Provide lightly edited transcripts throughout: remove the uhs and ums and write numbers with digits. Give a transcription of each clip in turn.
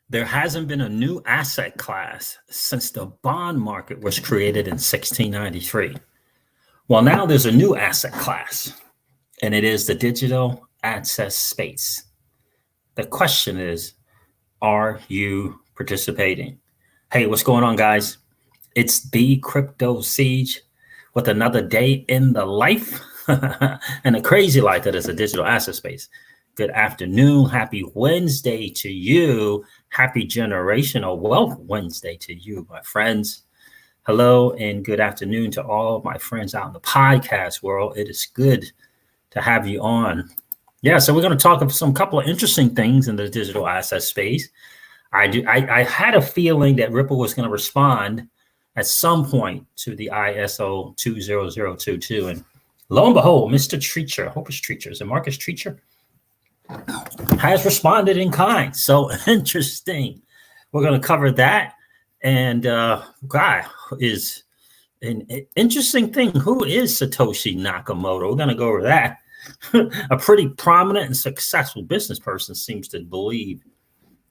There hasn't been a new asset class since the bond market was created in 1693. Well, now there's a new asset class, and it is the digital asset space. The question is, are you participating? Hey, what's going on, guys? It's the Crypto Siege with another day in the life and a crazy life that is a digital asset space. Good afternoon. Happy Wednesday to you. Happy Generational Wealth Wednesday to you, my friends. Hello and good afternoon to all of my friends out in the podcast world. It is good to have you on. Yeah, so we're going to talk about some couple of interesting things in the digital asset space. I had a feeling that Ripple was going to respond at some point to the ISO 20022. And lo and behold, Mr. Treacher, I hope it's Treacher. Is it Marcus Treacher? Has responded in kind. So interesting. We're going to cover that. And guy is an interesting thing. Who is Satoshi Nakamoto? We're going to go over that. A pretty prominent and successful business person seems to believe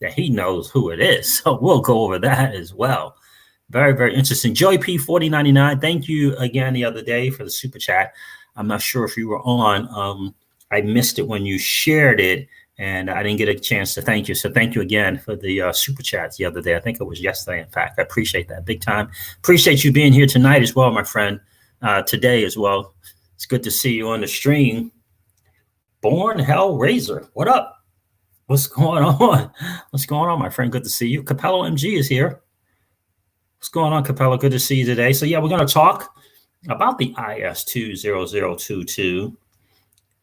that he knows who it is. So we'll go over that as well. Very, very interesting. Joey P 4099. Thank you again the other day for the super chat. I'm not sure if you were on. I missed it when you shared it, and I didn't get a chance to thank you. So thank you again for the super chats the other day. I think it was yesterday, in fact. I appreciate that big time. Appreciate you being here tonight as well, my friend, today as well. It's good to see you on the stream. Born Hellraiser, what up? What's going on? What's going on, my friend? Good to see you. Capello MG is here. What's going on, Capello? Good to see you today. So yeah, we're going to talk about the IS 20022.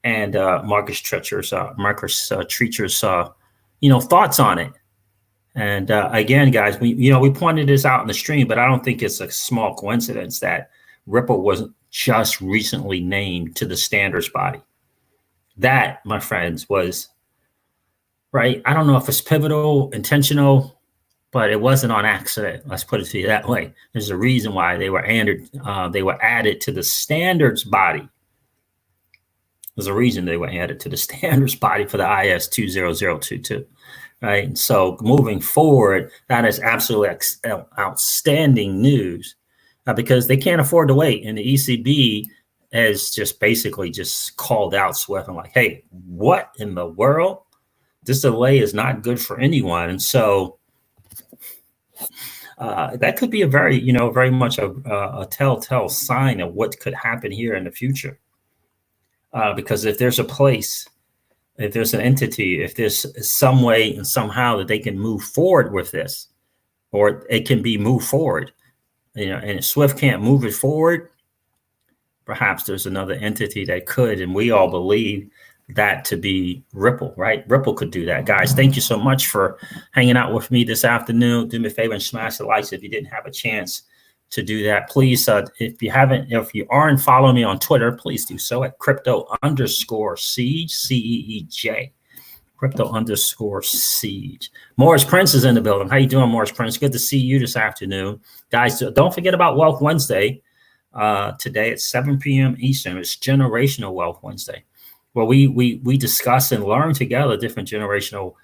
And Marcus Treacher's thoughts on it. And again, guys, we pointed this out in the stream, but I don't think it's a small coincidence that Ripple wasn't just recently named to the standards body. That, my friends, was right. I don't know if it's pivotal, intentional, but it wasn't on accident. Let's put it to you that way. There's a reason why they were added to the standards body. There's a reason they were added to the standards body for the IS 20022, right? And so moving forward, that is absolutely outstanding news because they can't afford to wait. And the ECB has just basically just called out SWIFT and like, hey, what in the world? This delay is not good for anyone. And so that could be a very much a telltale sign of what could happen here in the future. Because if there's a place, if there's an entity, if there's some way and somehow that they can move forward with this, or it can be moved forward, and SWIFT can't move it forward, perhaps there's another entity that could, and we all believe that to be Ripple, right? Ripple could do that. Guys, thank you so much for hanging out with me this afternoon. Do me a favor and smash the likes if you didn't have a chance to do that. Please, if you aren't following me on Twitter, please do so at crypto_siege, CEEJ, crypto_siege. Morris Prince is in the building. How you doing, Morris Prince? Good to see you this afternoon. Guys, don't forget about Wealth Wednesday today at 7 p.m. Eastern. It's Generational Wealth Wednesday, where we discuss and learn together different generational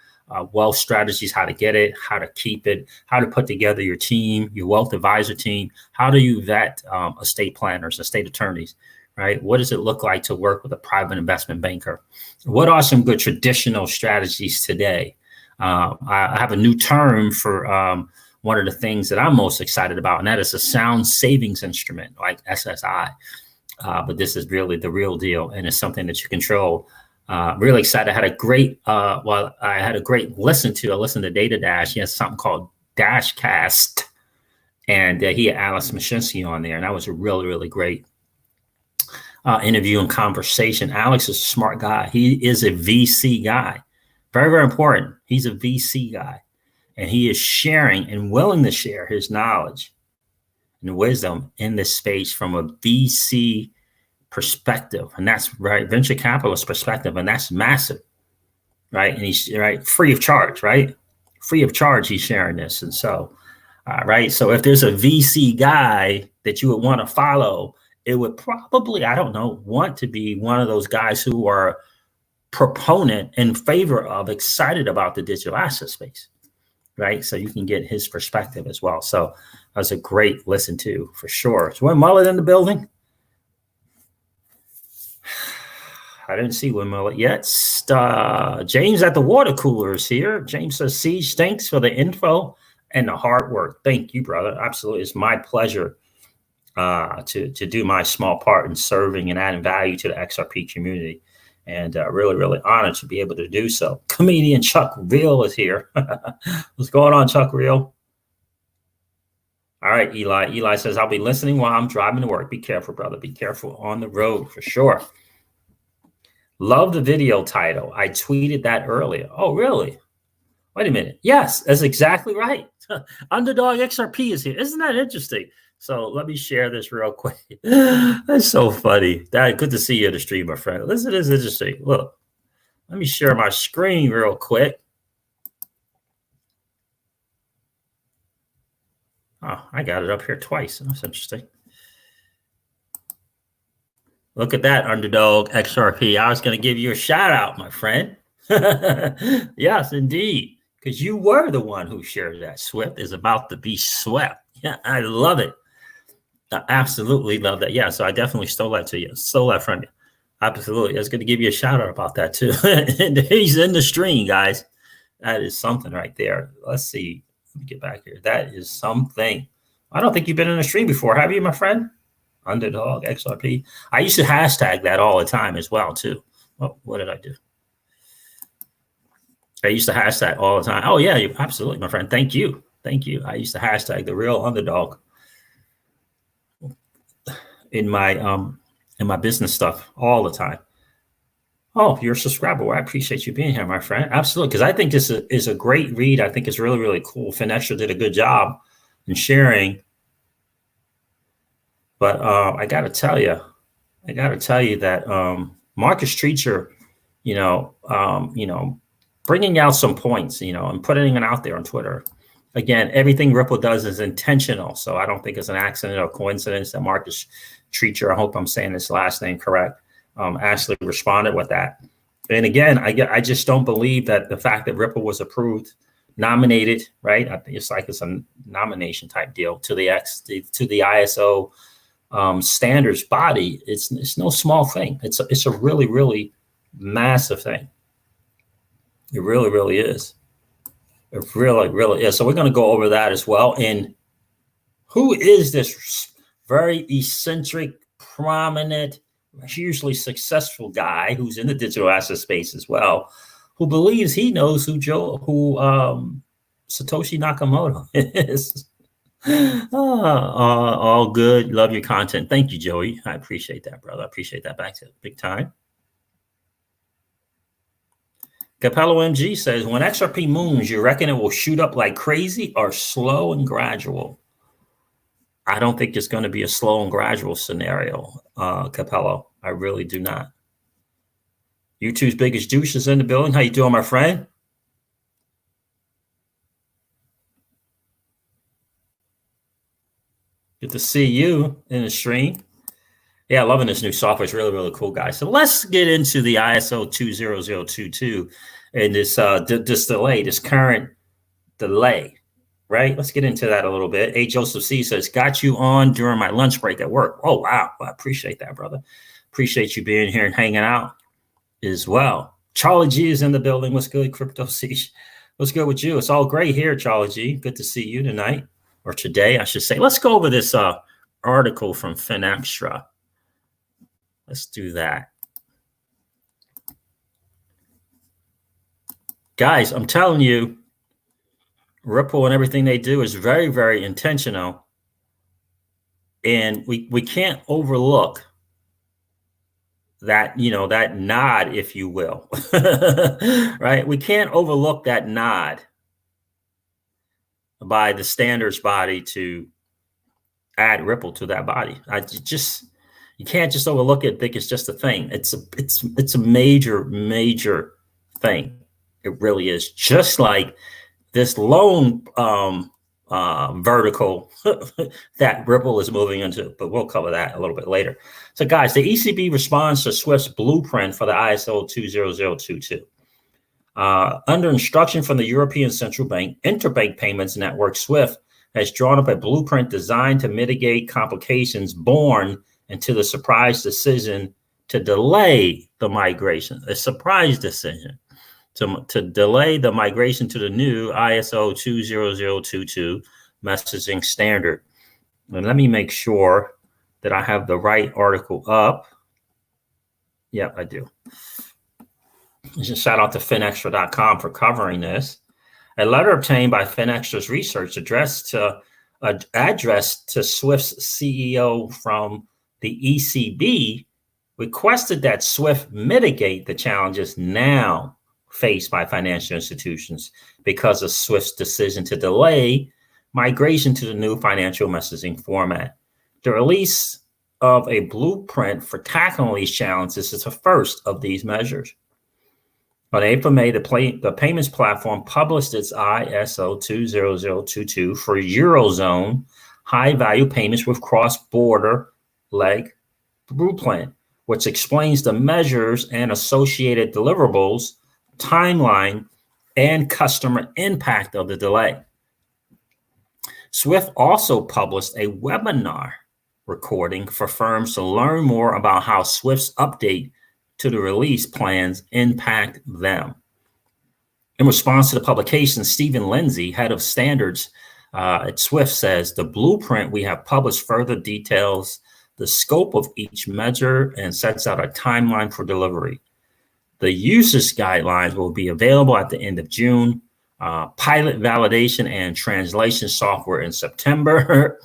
wealth strategies, how to get it, how to keep it, how to put together your team, your wealth advisor team. How do you vet estate planners, estate attorneys, right? What does it look like to work with a private investment banker? What are some good traditional strategies today? I have a new term for one of the things that I'm most excited about, and that is a sound savings instrument like SSI. But this is really the real deal, and it's something that you control. Really excited. I had a great listen to Data Dash. He has something called Dashcast, and he had Alice Mashinsky on there, and that was a really, really great interview and conversation. Alex is a smart guy. He is a VC guy. Very, very important. He's a VC guy, and he is sharing and willing to share his knowledge and wisdom in this space from a VC perspective, and that's right, venture capitalist perspective, and that's massive, right? And he's free of charge, right? Free of charge, he's sharing this, and so, right. So if there's a VC guy that you would want to follow, it would probably, want to be one of those guys who are proponent in favor of, excited about the digital asset space. right? So you can get his perspective as well. So that was a great listen to for sure. So when Mullet in the building? I didn't see Win Mullet yet. James at the water cooler is here. James says, Siege, thanks for the info and the hard work. Thank you, brother. Absolutely. It's my pleasure to do my small part in serving and adding value to the XRP community. And really, really honored to be able to do so. Comedian Chuck Real is here. What's going on, Chuck Real? All right, Eli. Eli says, I'll be listening while I'm driving to work. Be careful, brother. Be careful on the road for sure. Love the video title. I tweeted that earlier. Oh, really? Wait a minute. Yes, that's exactly right. Underdog XRP is here. Isn't that interesting? So let me share this real quick. That's so funny. Good to see you in the stream, my friend. Listen, this is interesting. Look, let me share my screen real quick. Oh, I got it up here twice. That's interesting. Look at that, Underdog XRP. I was going to give you a shout out, my friend. Yes, indeed. Because you were the one who shared that. Swift is about to be swept. Yeah, I love it. I absolutely love that. Yeah, so I definitely stole that to you. Stole that from you. Absolutely. I was going to give you a shout out about that too. He's in the stream, guys. That is something right there. Let's see. Let me get back here. That is something. I don't think you've been in a stream before, have you, my friend? Underdog XRP. I used to hashtag that all the time as well too. Oh, what did I do? I used to hashtag all the time. Oh yeah, absolutely, my friend. Thank you. Thank you. I used to hashtag the real underdog in my business stuff all the time. Oh, you're a subscriber. Well, I appreciate you being here, my friend. Absolutely, because I think this is a great read. I think it's really, really cool. Finextra did a good job in sharing. But I got to tell you that Marcus Treacher, bringing out some points, and putting it out there on Twitter. Again, everything Ripple does is intentional. So I don't think it's an accident or coincidence that Marcus Treacher, I hope I'm saying his last name correct, actually responded with that. And again, I just don't believe that the fact that Ripple was approved, nominated, right? I think it's a nomination type deal to the ISO standards body. It's no small thing. It's a really, really massive thing. It really, really is. It really, really is. So we're going to go over that as well. And who is this very eccentric, prominent, hugely successful guy who's in the digital asset space as well, who believes he knows who Satoshi Nakamoto is? All good. Love your content. Thank you, Joey. I appreciate that, brother. I appreciate that back to big time. Capello MG says, when XRP moons, you reckon it will shoot up like crazy or slow and gradual? I don't think it's going to be a slow and gradual scenario, Capello. I really do not. YouTube's biggest juice is in the building. How you doing, my friend? Good to see you in the stream. Yeah, loving this new software. It's really, really cool, guys. So let's get into the ISO 20022 and this delay, this current delay, right? Let's get into that a little bit. A. Joseph C. says, got you on during my lunch break at work. Oh, wow. I appreciate that, brother. Appreciate you being here and hanging out as well. Charlie G is in the building. What's good, Crypto C? What's good with you? It's all great here, Charlie G. Good to see you tonight, or today, I should say. Let's go over this article from Finextra. Let's do that. Guys, I'm telling you, Ripple and everything they do is very, very intentional. And we can't overlook that, that nod, if you will, right? We can't overlook that nod by the standards body to add Ripple to that body. You can't just overlook it, think it's just a thing. It's a major, major thing. It really is. Just like this loan vertical that Ripple is moving into, but we'll cover that a little bit later. So guys, the ECB responds to Swift's blueprint for the ISO 20022. Under instruction from the European Central Bank, Interbank Payments Network SWIFT has drawn up a blueprint designed to mitigate complications born into the surprise decision to delay the migration, a surprise decision to delay the migration to the new ISO 20022 messaging standard. And let me make sure that I have the right article up. Yep, I do. Just shout out to finextra.com for covering this. A letter obtained by FinExtra's research addressed to SWIFT's CEO from the ECB requested that SWIFT mitigate the challenges now faced by financial institutions because of SWIFT's decision to delay migration to the new financial messaging format. The release of a blueprint for tackling these challenges is the first of these measures. On April, May, the payments platform published its ISO 20022 for Eurozone high-value payments with cross-border leg blueprint, which explains the measures and associated deliverables, timeline, and customer impact of the delay. SWIFT also published a webinar recording for firms to learn more about how SWIFT's update to the release plans impact them. In response to the publication, Stephen Lindsay, head of standards at SWIFT, says the blueprint we have published further details the scope of each measure and sets out a timeline for delivery. The usage guidelines will be available at the end of June, pilot validation and translation software in September,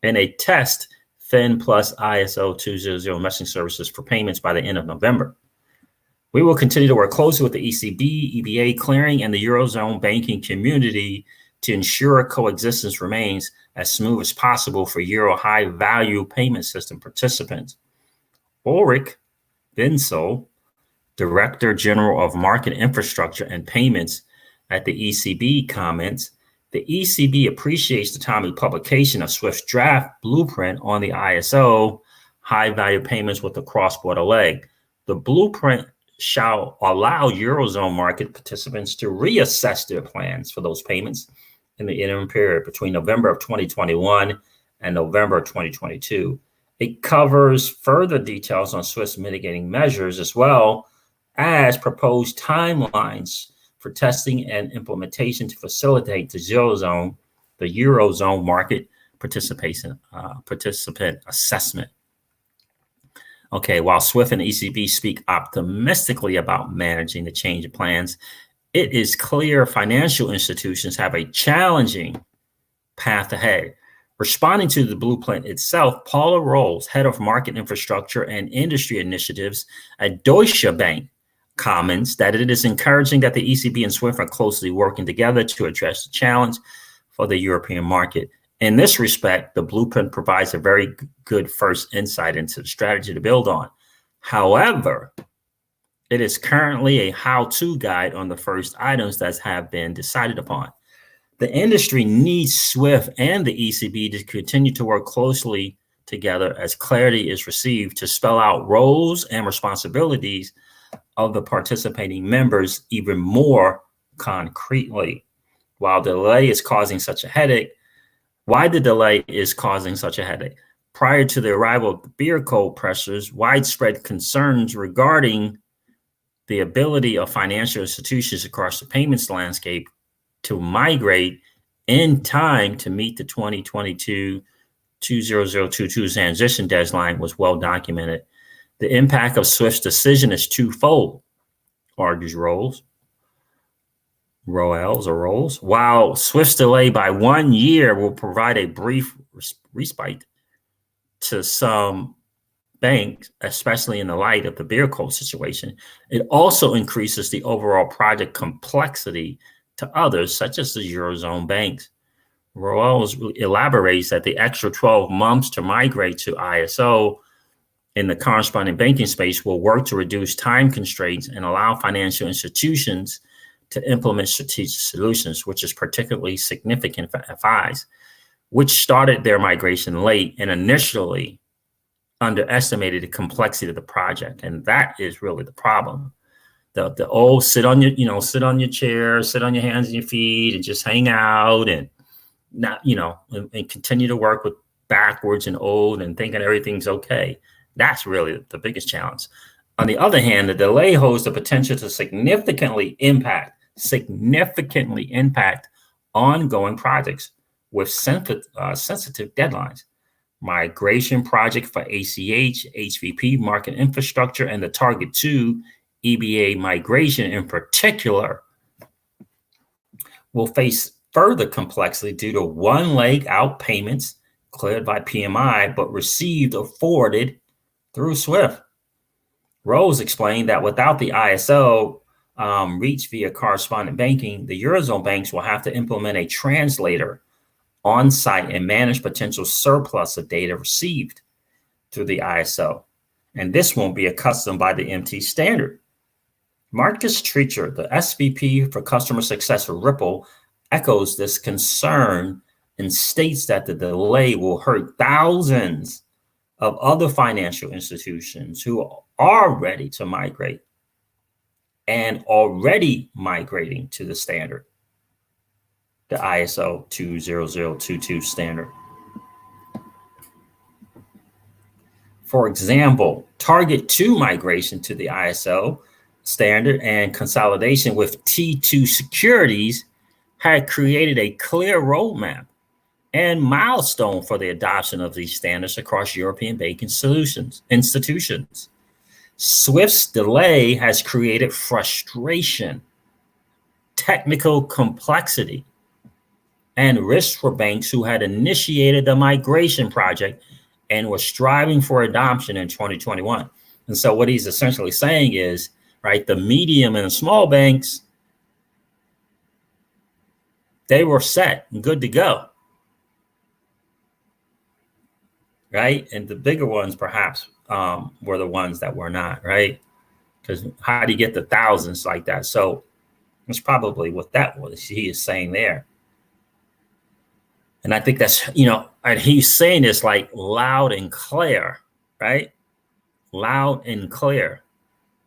and a test FIN plus ISO 200 messaging services for payments by the end of November. We will continue to work closely with the ECB, EBA clearing, and the Eurozone banking community to ensure coexistence remains as smooth as possible for Euro high-value payment system participants. Ulrich Binzel, Director General of Market Infrastructure and Payments at the ECB, comments, the ECB appreciates the timely publication of SWIFT's draft blueprint on the ISO high-value payments with the cross-border leg. The blueprint shall allow Eurozone market participants to reassess their plans for those payments in the interim period between November of 2021 and November of 2022. It covers further details on SWIFT's mitigating measures as well as proposed timelines for testing and implementation to facilitate the Eurozone market participant assessment. Okay, while SWIFT and ECB speak optimistically about managing the change of plans, it is clear financial institutions have a challenging path ahead. Responding to the blueprint itself, Paula Rolls, head of market infrastructure and industry initiatives at Deutsche Bank, comments that it is encouraging that the ECB and SWIFT are closely working together to address the challenge for the European market. In this respect, the blueprint provides a very good first insight into the strategy to build on. However, it is currently a how-to guide on the first items that have been decided upon. The industry needs SWIFT and the ECB to continue to work closely together as clarity is received to spell out roles and responsibilities of the participating members even more concretely. Why the delay is causing such a headache? Prior to the arrival of the beer code pressures, widespread concerns regarding the ability of financial institutions across the payments landscape to migrate in time to meet the 2022-20022 transition deadline was well documented. The impact of SWIFT's decision is twofold, argues Rolls. While SWIFT's delay by 1 year will provide a brief respite to some banks, especially in the light of the beer code situation, it also increases the overall project complexity to others, such as the Eurozone banks. Rolls elaborates that the extra 12 months to migrate to ISO in the corresponding banking space will work to reduce time constraints and allow financial institutions to implement strategic solutions, which is particularly significant for FIs, which started their migration late and initially underestimated the complexity of the project. And that is really the problem. the old sit on your chair, sit on your hands and your feet, and just hang out and not and continue to work with backwards and old and thinking everything's okay. That's really the biggest challenge. On the other hand, the delay holds the potential to significantly impact ongoing projects with sensitive deadlines. Migration project for ACH, HVP market infrastructure, and the Target 2 EBA migration in particular will face further complexity due to one leg out payments cleared by PMI but received or forwarded through SWIFT. Rose explained that without the ISO reach via correspondent banking, the Eurozone banks will have to implement a translator on site and manage potential surplus of data received through the ISO. And this won't be accustomed by the MT standard. Marcus Treacher, the SVP for customer success for Ripple, echoes this concern and states that the delay will hurt thousands of other financial institutions who are ready to migrate and already migrating to the standard, the ISO 20022 standard. For example, Target 2 migration to the ISO standard and consolidation with T2 securities had created a clear roadmap and milestone for the adoption of these standards across European banking institutions. SWIFT's delay has created frustration, technical complexity, and risk for banks who had initiated the migration project and were striving for adoption in 2021. And so what he's essentially saying is, right, the medium and the small banks, they were set and good to go, right? And the bigger ones perhaps were the ones that were not, right? Because how do you get the thousands like that? So that's probably what that was he is saying there. And I think that's, and he's saying this like loud and clear, right? Loud and clear.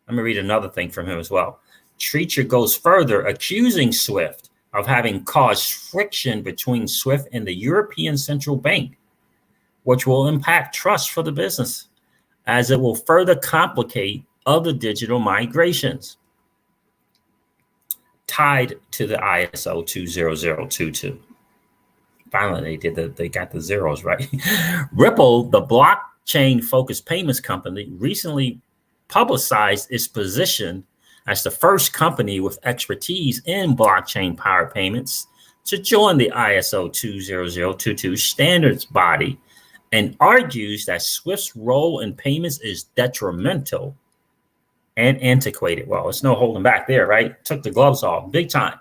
Let me read another thing from him as well. Treacher goes further, accusing SWIFT of having caused friction between SWIFT and the European Central Bank, which will impact trust for the business, as it will further complicate other digital migrations tied to the ISO 20022. Finally, they got the zeros right. Ripple, the blockchain-focused payments company, recently publicized its position as the first company with expertise in blockchain-powered payments to join the ISO 20022 standards body, and argues that SWIFT's role in payments is detrimental and antiquated. Well, it's no holding back there, right? Took the gloves off big time.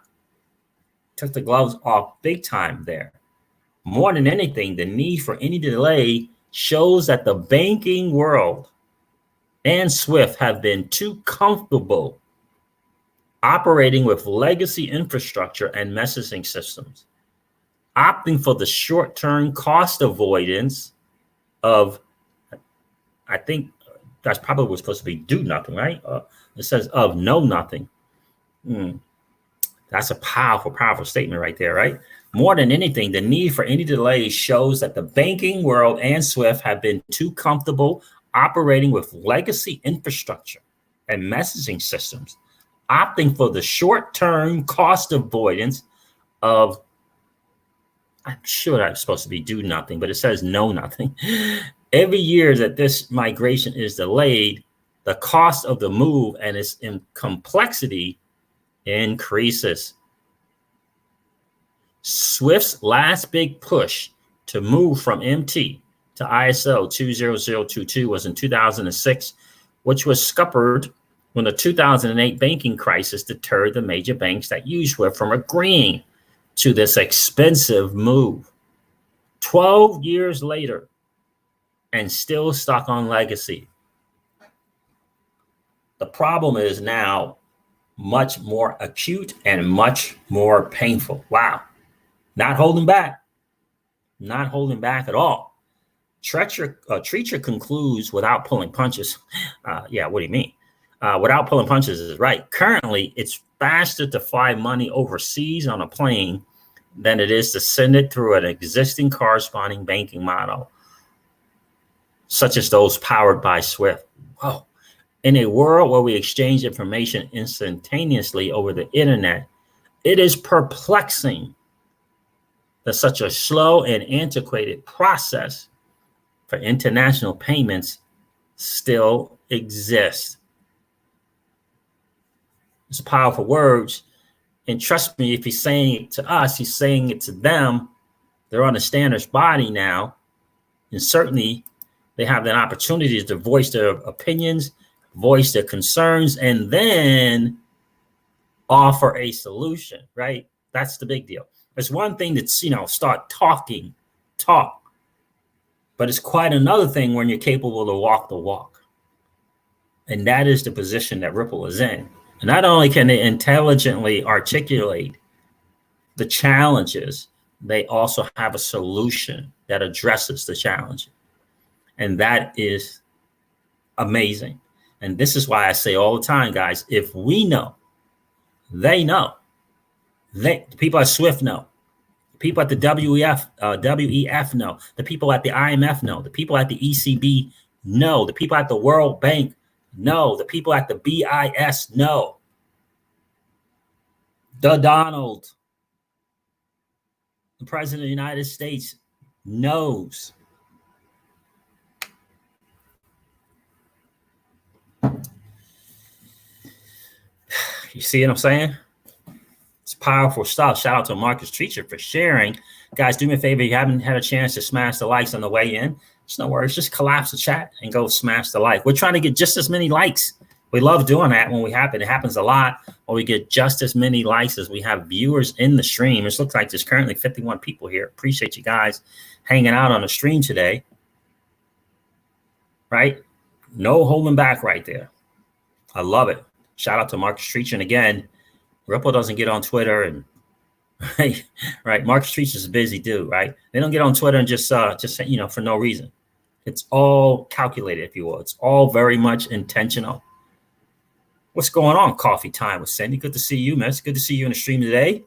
Took the gloves off big time there. More than anything, the need for any delay shows that the banking world and SWIFT have been too comfortable operating with legacy infrastructure and messaging systems, opting for the short-term cost avoidance of, I think that's probably what's supposed to be do nothing, right? It says of know nothing. That's a powerful, powerful statement right there, right? More than anything, the need for any delay shows that the banking world and SWIFT have been too comfortable operating with legacy infrastructure and messaging systems, opting for the short-term cost avoidance of, I'm sure that's supposed to be do nothing, but it says know nothing. Every year that this migration is delayed, the cost of the move and its complexity increases. SWIFT's last big push to move from MT to ISO 20022 was in 2006, which was scuppered when the 2008 banking crisis deterred the major banks that use SWIFT from agreeing to this expensive move. 12 years later, and still stuck on legacy. The problem is now much more acute and much more painful. Wow. Not holding back. Not holding back at all. Treacher concludes without pulling punches. Yeah, what do you mean? without pulling punches is right. Currently, it's faster to fly money overseas on a plane than it is to send it through an existing corresponding banking model, such as those powered by SWIFT. Whoa. In a world where we exchange information instantaneously over the internet, it is perplexing that such a slow and antiquated process for international payments still exists. It's powerful words. And trust me, if he's saying it to us, he's saying it to them. They're on the standards body now. And certainly they have an opportunity to voice their opinions, voice their concerns, and then offer a solution, right? That's the big deal. It's one thing to, start talk, but it's quite another thing when you're capable to walk the walk. And that is the position that Ripple is in. And not only can they intelligently articulate the challenges, they also have a solution that addresses the challenge. And that is amazing. And this is why I say all the time, guys, if we know, they know. The people at SWIFT know. The people at the WEF know. The people at the IMF know. The people at the ECB know. The people at the World Bank know. The people at the BIS know. The Donald, the President of the United States, knows. You see what I'm saying? It's powerful stuff. Shout out to Marcus Treacher for sharing. Guys, do me a favor. If you haven't had a chance to smash the likes on the way in, it's no worries. Just collapse the chat and go smash the like. We're trying to get just as many likes. We love doing that when we happen. It happens a lot when we get just as many likes as we have viewers in the stream. It looks like there's currently 51 people here. Appreciate you guys hanging out on the stream today. Right? No holding back right there. I love it. Shout out to Marcus Treacher. And again, Ripple doesn't get on Twitter and right. Marcus Treacher is a busy dude, right? They don't get on Twitter and just for no reason. It's all calculated, if you will. It's all very much intentional. What's going on? Coffee time with Cindy. Good to see you, man. It's good to see you in the stream today.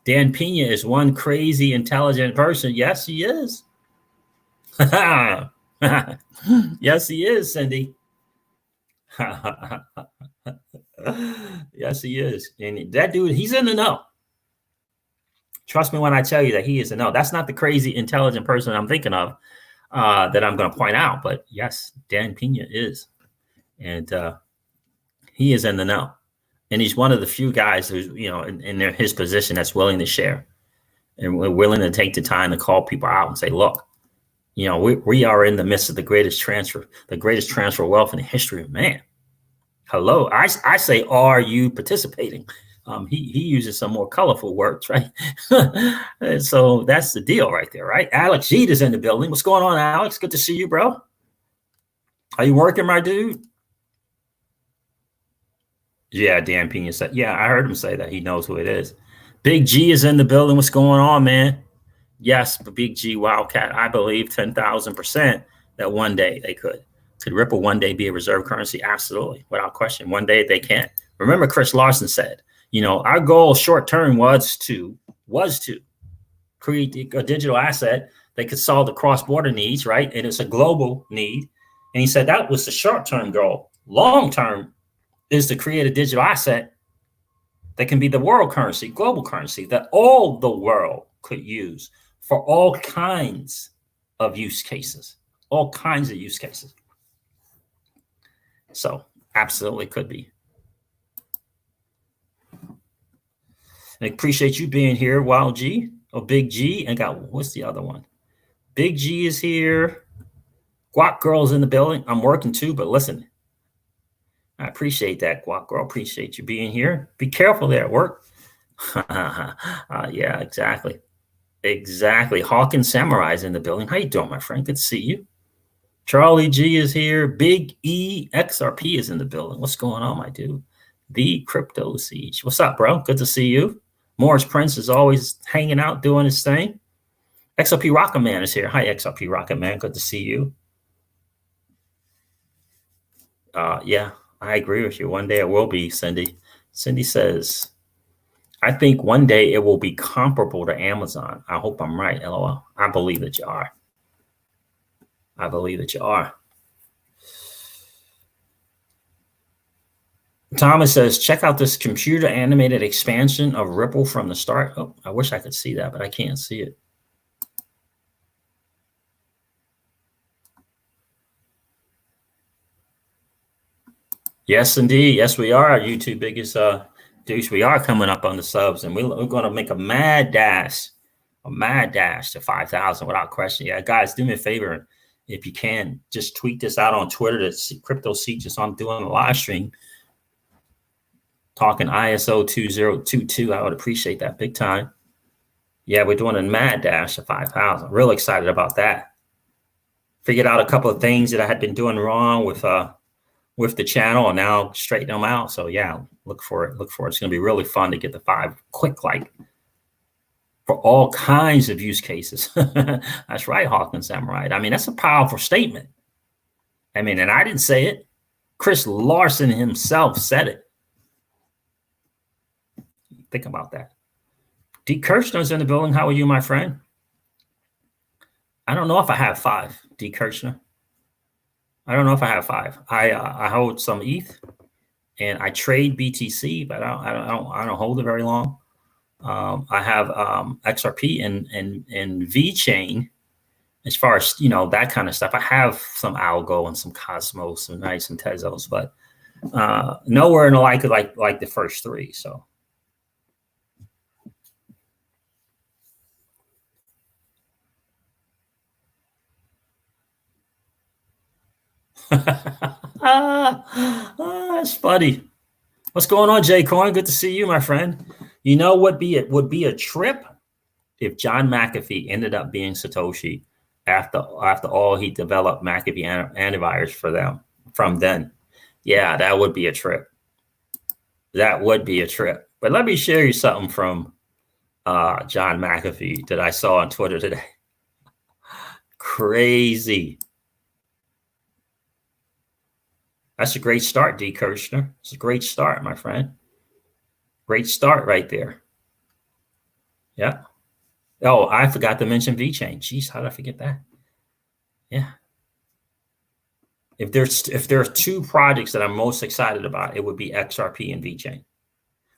Dan Pena is one crazy, intelligent person. Yes, he is. Yes, he is, Cindy. Yes, he is. And that dude, he's in the know. Trust me when I tell you that he is in the know. That's not the crazy, intelligent person I'm thinking of that I'm going to point out. But yes, Dan Pena is. And he is in the know. And he's one of the few guys who's, in his position that's willing to share. And we're willing to take the time to call people out and say, look, we are in the midst of the greatest transfer of wealth in the history of man. Hello. I say, are you participating? He uses some more colorful words, right? And so that's the deal right there, right? Alex Jeet is in the building. What's going on, Alex? Good to see you, bro. Are you working, my dude? Yeah, Dan Pena said, yeah, I heard him say that. He knows who it is. Big G is in the building. What's going on, man? Yes, but Big G Wildcat, I believe 10,000% that one day they could. Could Ripple one day be a reserve currency? Absolutely, without question. One day they can. Remember, Chris Larson said, our goal short term was to create a digital asset that could solve the cross-border needs, right? And it's a global need. And he said that was the short-term goal. Long-term is to create a digital asset that can be the world currency, global currency, that all the world could use for all kinds of use cases, So absolutely could be. I appreciate you being here, Wild G, or Big G. And what's the other one? Big G is here. Guac Girl's in the building. I'm working too, but listen, I appreciate that, Guac Girl. Appreciate you being here. Be careful there at work. Yeah, exactly. Exactly. Hawkins Samurai's in the building. How you doing, my friend? Good to see you. Charlie G is here. Big E XRP is in the building. What's going on, my dude? The Crypto Siege. What's up, bro? Good to see you. Morris Prince is always hanging out, doing his thing. XRP Rocket Man is here. Hi, XRP Rocket Man. Good to see you. Yeah, I agree with you. One day it will be, Cindy. Cindy says, I think one day it will be comparable to Amazon. I hope I'm right, LOL. I believe that you are. I believe that you are. Thomas says, check out this computer animated expansion of Ripple from the start. Oh, I wish I could see that, but I can't see it. Yes, indeed. Yes, we are. Our YouTube biggest dudes. We are coming up on the subs, and we're going to make a mad dash to 5,000 without question. Yeah, guys, do me a favor. If you can, just tweet this out on Twitter to Crypto Seat, just I'm doing a live stream talking ISO 2022. I would appreciate that big time. Yeah, we're doing a mad dash to 5,000. Real excited about that. Figured out a couple of things that I had been doing wrong with the channel, and now straighten them out. So yeah, look for it. Look for it. It's going to be really fun to get the 5 quick, like for all kinds of use cases. That's right, Hawkins Samurai. I mean, that's a powerful statement. I mean, and I didn't say it. Chris Larson himself said it. Think about that. D. Kirchner's in the building. How are you, my friend? I don't know if I have 5, D. Kirchner. I don't know if I have 5. I hold some ETH, and I trade BTC, but I don't hold it very long. I have XRP and VeChain. As far as that kind of stuff, I have some Algo and some Cosmos, some nice and Tezos, but nowhere in the like the first 3. So. That's funny. What's going on, Jay Coin? Good to see you, my friend. You know what would be a trip if John McAfee ended up being Satoshi after all he developed McAfee antivirus for them from then. Yeah, that would be a trip. That would be a trip. But let me share you something from John McAfee that I saw on Twitter today. Crazy. That's a great start, D. Kirchner. It's a great start, my friend. Great start right there. Yeah. Oh, I forgot to mention VeChain. Jeez, how did I forget that? Yeah. If there are 2 projects that I'm most excited about, it would be XRP and VeChain.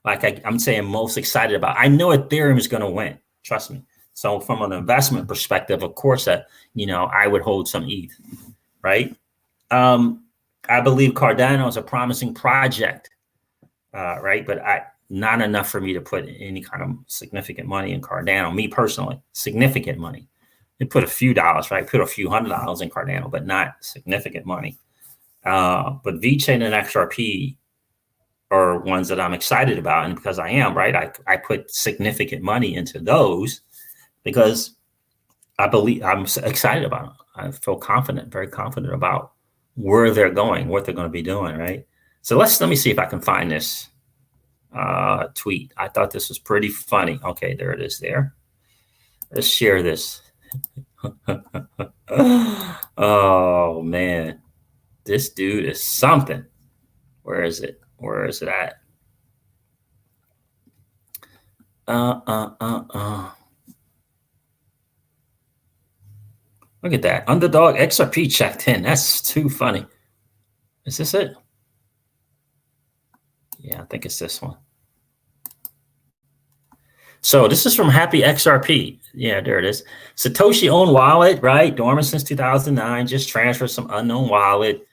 Like I'm saying most excited about. I know Ethereum is going to win. Trust me. So from an investment perspective, of course, I would hold some ETH, right? I believe Cardano is a promising project, right? But not enough for me to put any kind of significant money in Cardano. Me personally, significant money. They put a few dollars, right? Put a few $100 in Cardano, but not significant money. But VeChain and XRP are ones that I'm excited about, and because I am, right, I put significant money into those because I believe I'm excited about them. I feel confident, very confident about where they're going, what they're going to be doing, right? So let me see if I can find this tweet. I thought this was pretty funny. Okay, there it is there. Let's share this. Oh, man. This dude is something. Where is it? Where is it at? Look at that. Underdog XRP checked in. That's too funny. Is this it? Yeah, I think it's this one. So this is from Happy XRP. Yeah, there it is. Satoshi owned wallet, right? Dormant since 2009. Just transferred some unknown wallet.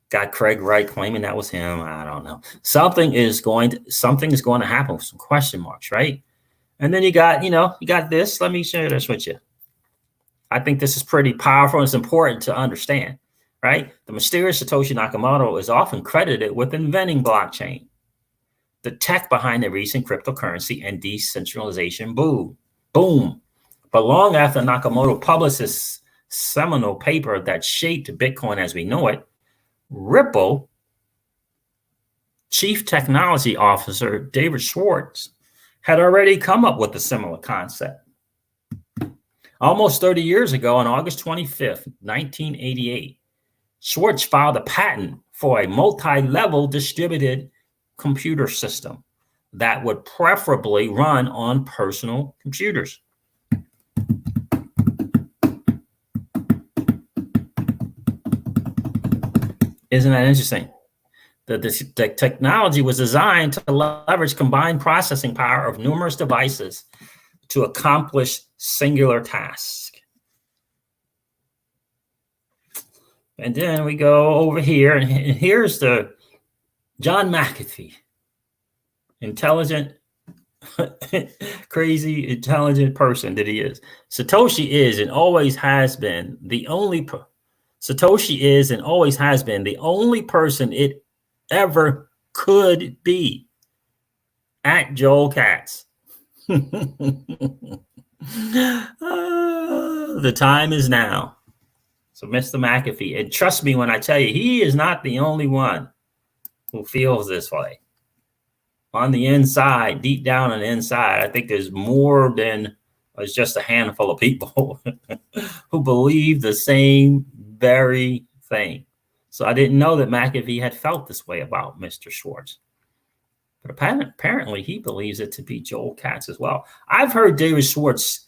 Got Craig Wright claiming that was him. I don't know. Something is going to happen with some question marks, right? And then you got this. Let me share this with you. I think this is pretty powerful and it's important to understand, right? The mysterious Satoshi Nakamoto is often credited with inventing blockchain, the tech behind the recent cryptocurrency and decentralization boom. But long after Nakamoto published his seminal paper that shaped Bitcoin as we know it, Ripple Chief Technology Officer David Schwartz had already come up with a similar concept. Almost 30 years ago, on August 25th, 1988, Schwartz filed a patent for a multi-level distributed computer system that would preferably run on personal computers. Isn't that interesting? The technology was designed to leverage combined processing power of numerous devices to accomplish singular tasks. And then we go over here, and here's the John McAfee, intelligent, crazy, intelligent person that he is. Satoshi is and always has been the only person it ever could be. At Joel Katz. The time is now. So Mr. McAfee, and trust me when I tell you, he is not the only one who feels this way. On the inside, deep down on the inside, I think there's more than just a handful of people who believe the same very thing. So I didn't know that McAfee had felt this way about Mr. Schwartz. But apparently he believes it to be Joel Katz as well. I've heard David Schwartz,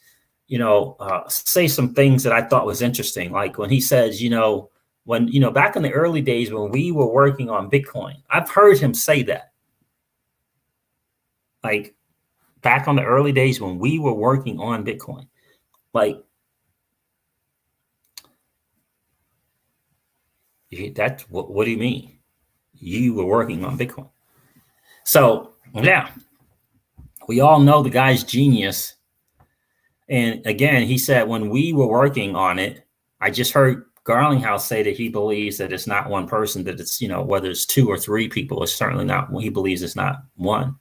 say some things that I thought was interesting. Like when he says, back in the early days when we were working on Bitcoin, I've heard him say that. Like back on the early days when we were working on Bitcoin, like that's what do you mean? You were working on Bitcoin. So yeah, we all know the guy's genius. And again, he said when we were working on it, I just heard Garlinghouse say that he believes that it's not one person, that it's, whether it's 2 or 3 people, it's certainly not, he believes it's not one.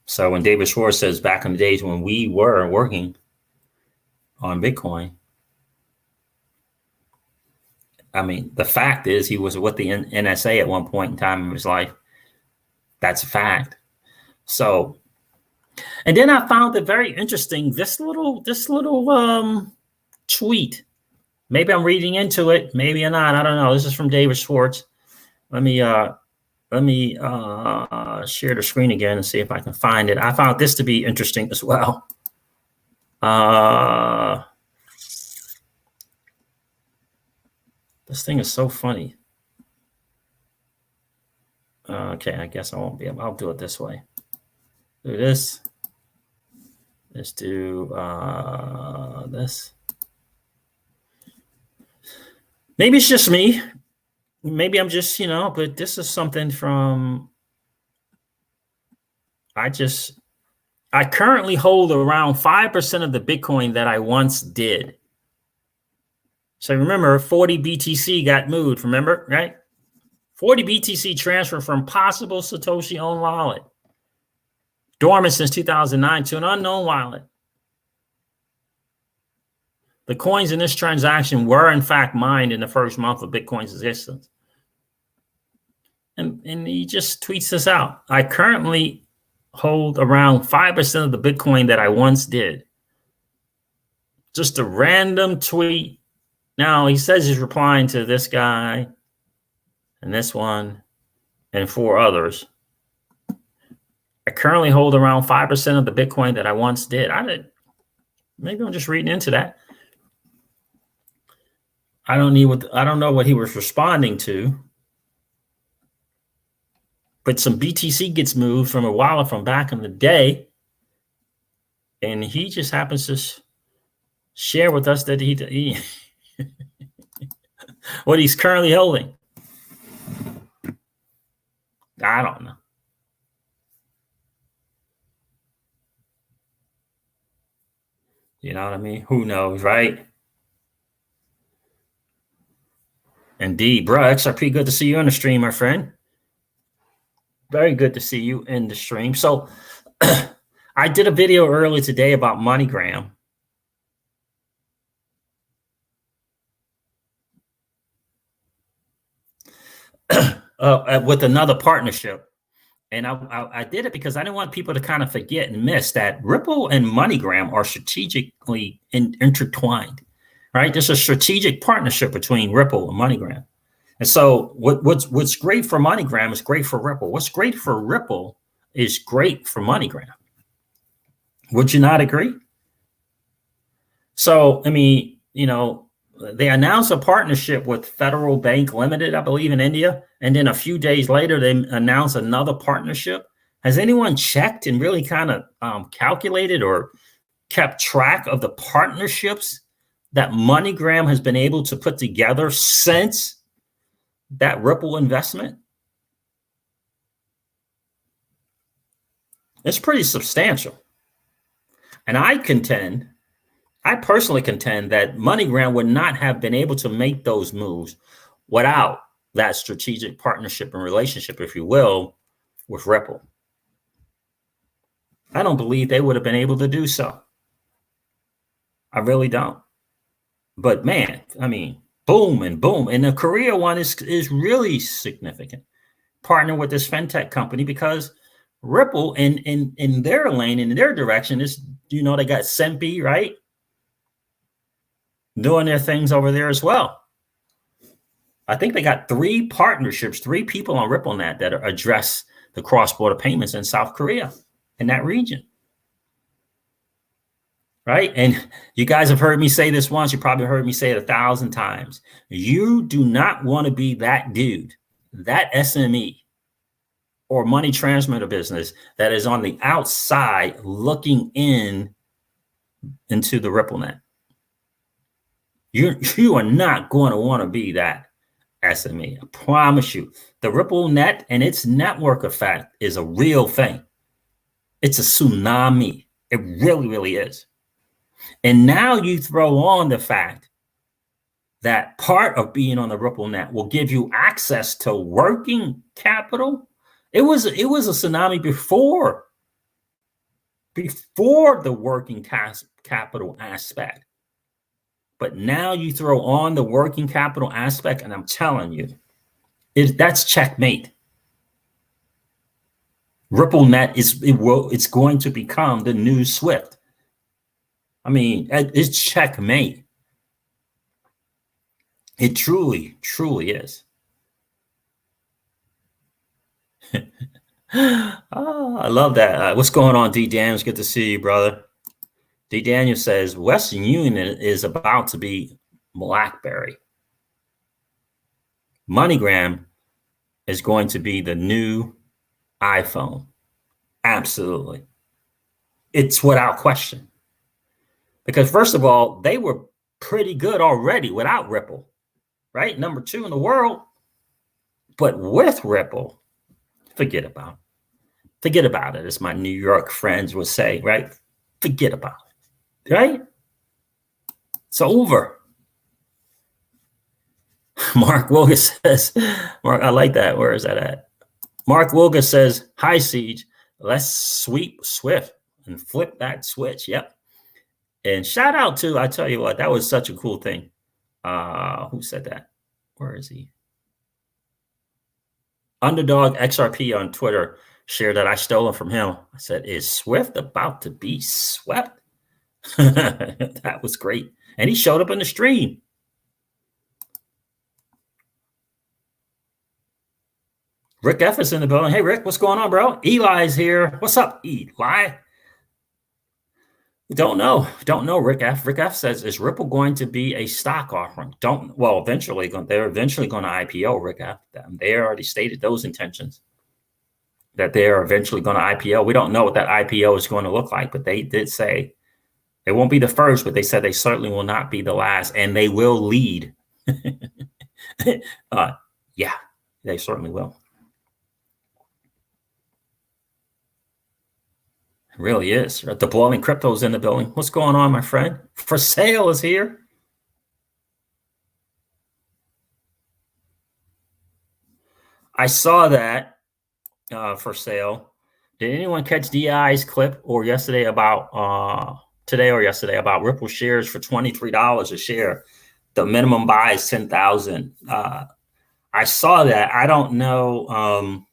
So when David Schwartz says back in the days when we were working on Bitcoin, I mean, the fact is he was with the NSA at one point in time in his life. That's a fact. So, and then I found it very interesting, this little tweet. Maybe I'm reading into it, maybe I'm not. I don't know. This is from David Schwartz. Let me share the screen again and see if I can find it. I found this to be interesting as well. This thing is so funny. Okay, I guess I won't be able. I'll do it this way. Do this. Let's do this. Maybe it's just me. Maybe I'm just, but this is something from, I currently hold around 5% of the Bitcoin that I once did. So remember, 40 BTC got moved, remember, right? 40 BTC transferred from possible Satoshi owned wallet, dormant since 2009, to an unknown wallet. The coins in this transaction were, in fact, mined in the first month of Bitcoin's existence. And he just tweets this out. I currently hold around 5% of the Bitcoin that I once did. Just a random tweet. Now, he says he's replying to this guy and this one and 4 others. I currently hold around 5% of the Bitcoin that I once did. Maybe I'm just reading into that. I don't know what he was responding to. But some BTC gets moved from a wallet from back in the day. And he just happens to share with us that he what he's currently holding. I don't know. You know what I mean? Who knows, right? Indeed, bro. XRP, good to see you on the stream, my friend. Very good to see you in the stream. So I did a video earlier today about MoneyGram. With another partnership. And I did it because I didn't want people to kind of forget and miss that Ripple and MoneyGram are strategically intertwined. right? There's a strategic partnership between Ripple and MoneyGram. And so what's great for MoneyGram is great for Ripple. What's great for Ripple is great for MoneyGram. Would you not agree? So, I mean, they announced a partnership with Federal Bank Limited, I believe, in India. And then a few days later, they announced another partnership. Has anyone checked and really kind of calculated or kept track of the partnerships that MoneyGram has been able to put together since that Ripple investment? It's pretty substantial. And I personally contend that MoneyGram would not have been able to make those moves without that strategic partnership and relationship, if you will, with Ripple. I don't believe they would have been able to do so. I really don't. But man, I mean, boom and boom. And the Korea one is really significant. Partner with this fintech company because Ripple in their lane, in their direction is, they got Sempi, right? Doing their things over there as well. I think they got 3 partnerships, 3 people on RippleNet that address the cross-border payments in South Korea, in that region. Right? And you guys have heard me say this once. You probably heard me say it 1,000 times. You do not want to be that dude, that SME or money transmitter business that is on the outside looking into the RippleNet. You are not going to want to be that SME. I promise you. The RippleNet and its network effect is a real thing. It's a tsunami. It really, really is. And now you throw on the fact that part of being on the RippleNet will give you access to working capital. It was a tsunami before the working capital aspect. But now you throw on the working capital aspect, and I'm telling you, that's checkmate. RippleNet it's going to become the new Swift. I mean, it's checkmate. It truly, truly is. Oh, I love that. What's going on, D. Daniels? Good to see you, brother. D. Daniel says Western Union is about to be BlackBerry. MoneyGram is going to be the new iPhone. Absolutely. It's without question. Because first of all, they were pretty good already without Ripple, right? Number 2 in the world. But with Ripple, forget about it. Forget about it, as my New York friends would say, right? Forget about it, right? It's over. Mark Wilgus says, Mark, I like that. Where is that at? Mark Wilgus says, hi, Siege. Let's sweep Swift and flip that switch. Yep. And shout out to, I tell you what, that was such a cool thing. Who said that? Where is he? Underdog XRP on Twitter shared that I stole it from him. I said, is Swift about to be swept? That was great. And he showed up in the stream. Rick F is in the building. Hey, Rick, what's going on, bro? Eli's here. What's up, Eli? Don't know, Rick F. Rick F says, is Ripple going to be a stock offering? Eventually, they're eventually going to IPO, Rick F. They already stated those intentions, that they are eventually going to IPO. We don't know what that IPO is going to look like, but they did say they won't be the first, but they said they certainly will not be the last, and they will lead. Yeah, they certainly will. It really is. The Boiling Crypto is in the building. What's going on, my friend? For Sale is here. I saw that For Sale. Did anyone catch DI's clip today or yesterday about Ripple shares for $23 a share? The minimum buy is 10,000. I saw that. I don't know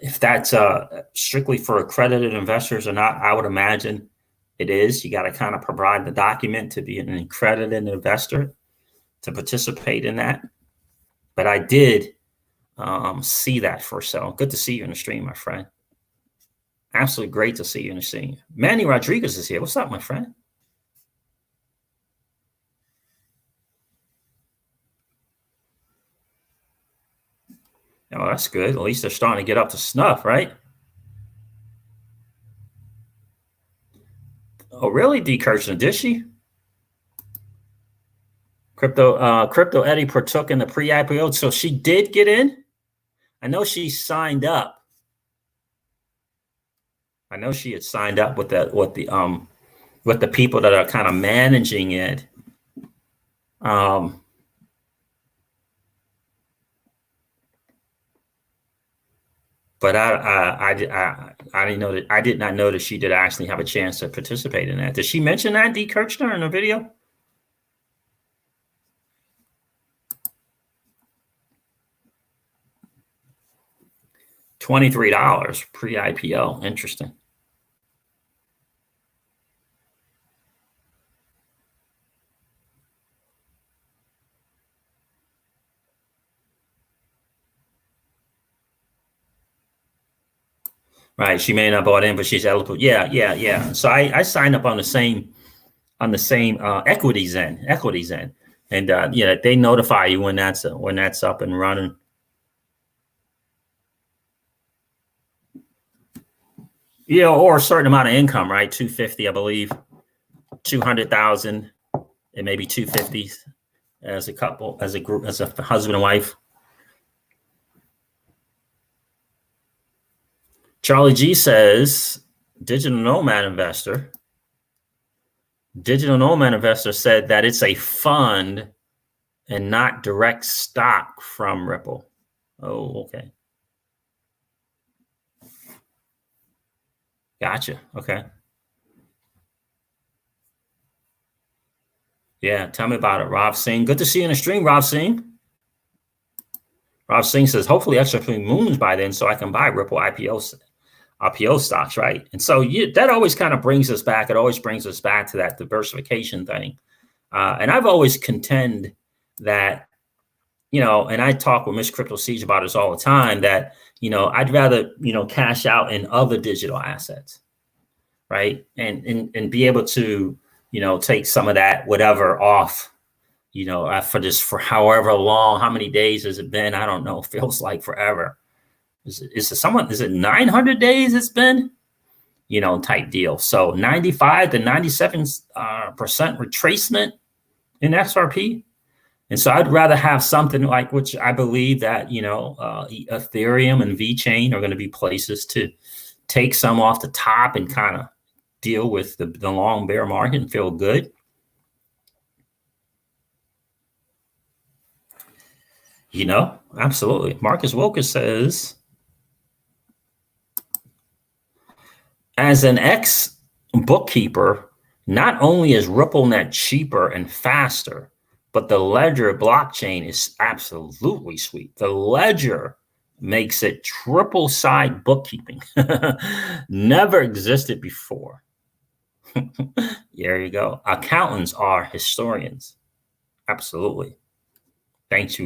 if that's strictly for accredited investors or not. I would imagine It is. You got to kind of provide the document to be an accredited investor to participate in that. But I did see that for sale. Good to see you in the stream, my friend. Absolutely great to see you in the stream. Manny Rodriguez is here. What's up, my friend? Oh, that's good. At least they're starting to get up to snuff, right? Oh, really? D. Kirchner, did she? Crypto Eddie partook in the pre-IPO, so she did get in. I know she signed up. I know she had signed up with the people that are kind of managing it. But I didn't know that. I did not know that she did actually have a chance to participate in that. Did she mention that, D. Kirchner, in the video? $23 pre-IPO. Interesting. Right. She may not bought in, but she's eligible. Yeah. So I signed up on the same equities end, and they notify you when that's up and running. Yeah, or a certain amount of income, right? 250, I believe, 200,000, and maybe 250 as a couple, as a group, as a husband and wife. Charlie G says, Digital Nomad Investor said that it's a fund and not direct stock from Ripple. Oh, okay. Gotcha. Okay. Yeah, tell me about it, Rob Singh. Good to see you in the stream, Rob Singh. Rob Singh says, hopefully XRP moons by then so I can buy Ripple IPO stocks, right? And so that always kind of brings us back. It always brings us back to that diversification thing. And I've always contend that, and I talk with Miss Crypto Siege about this all the time, that, I'd rather, cash out in other digital assets, right? And be able to, take some of that, whatever off, for however long, how many days has it been? I don't know. Feels like forever. Is it 900 days it's been? Type deal. So 95 to 97% retracement in XRP. And so I'd rather have something like, which I believe that, Ethereum and VeChain are going to be places to take some off the top and kind of deal with the long bear market and feel good. Absolutely. Marcus Wilkes says, as an ex-bookkeeper, not only is RippleNet cheaper and faster, but the Ledger blockchain is absolutely sweet. The Ledger makes it triple-side bookkeeping. Never existed before. There you go. Accountants are historians. Absolutely. Thanks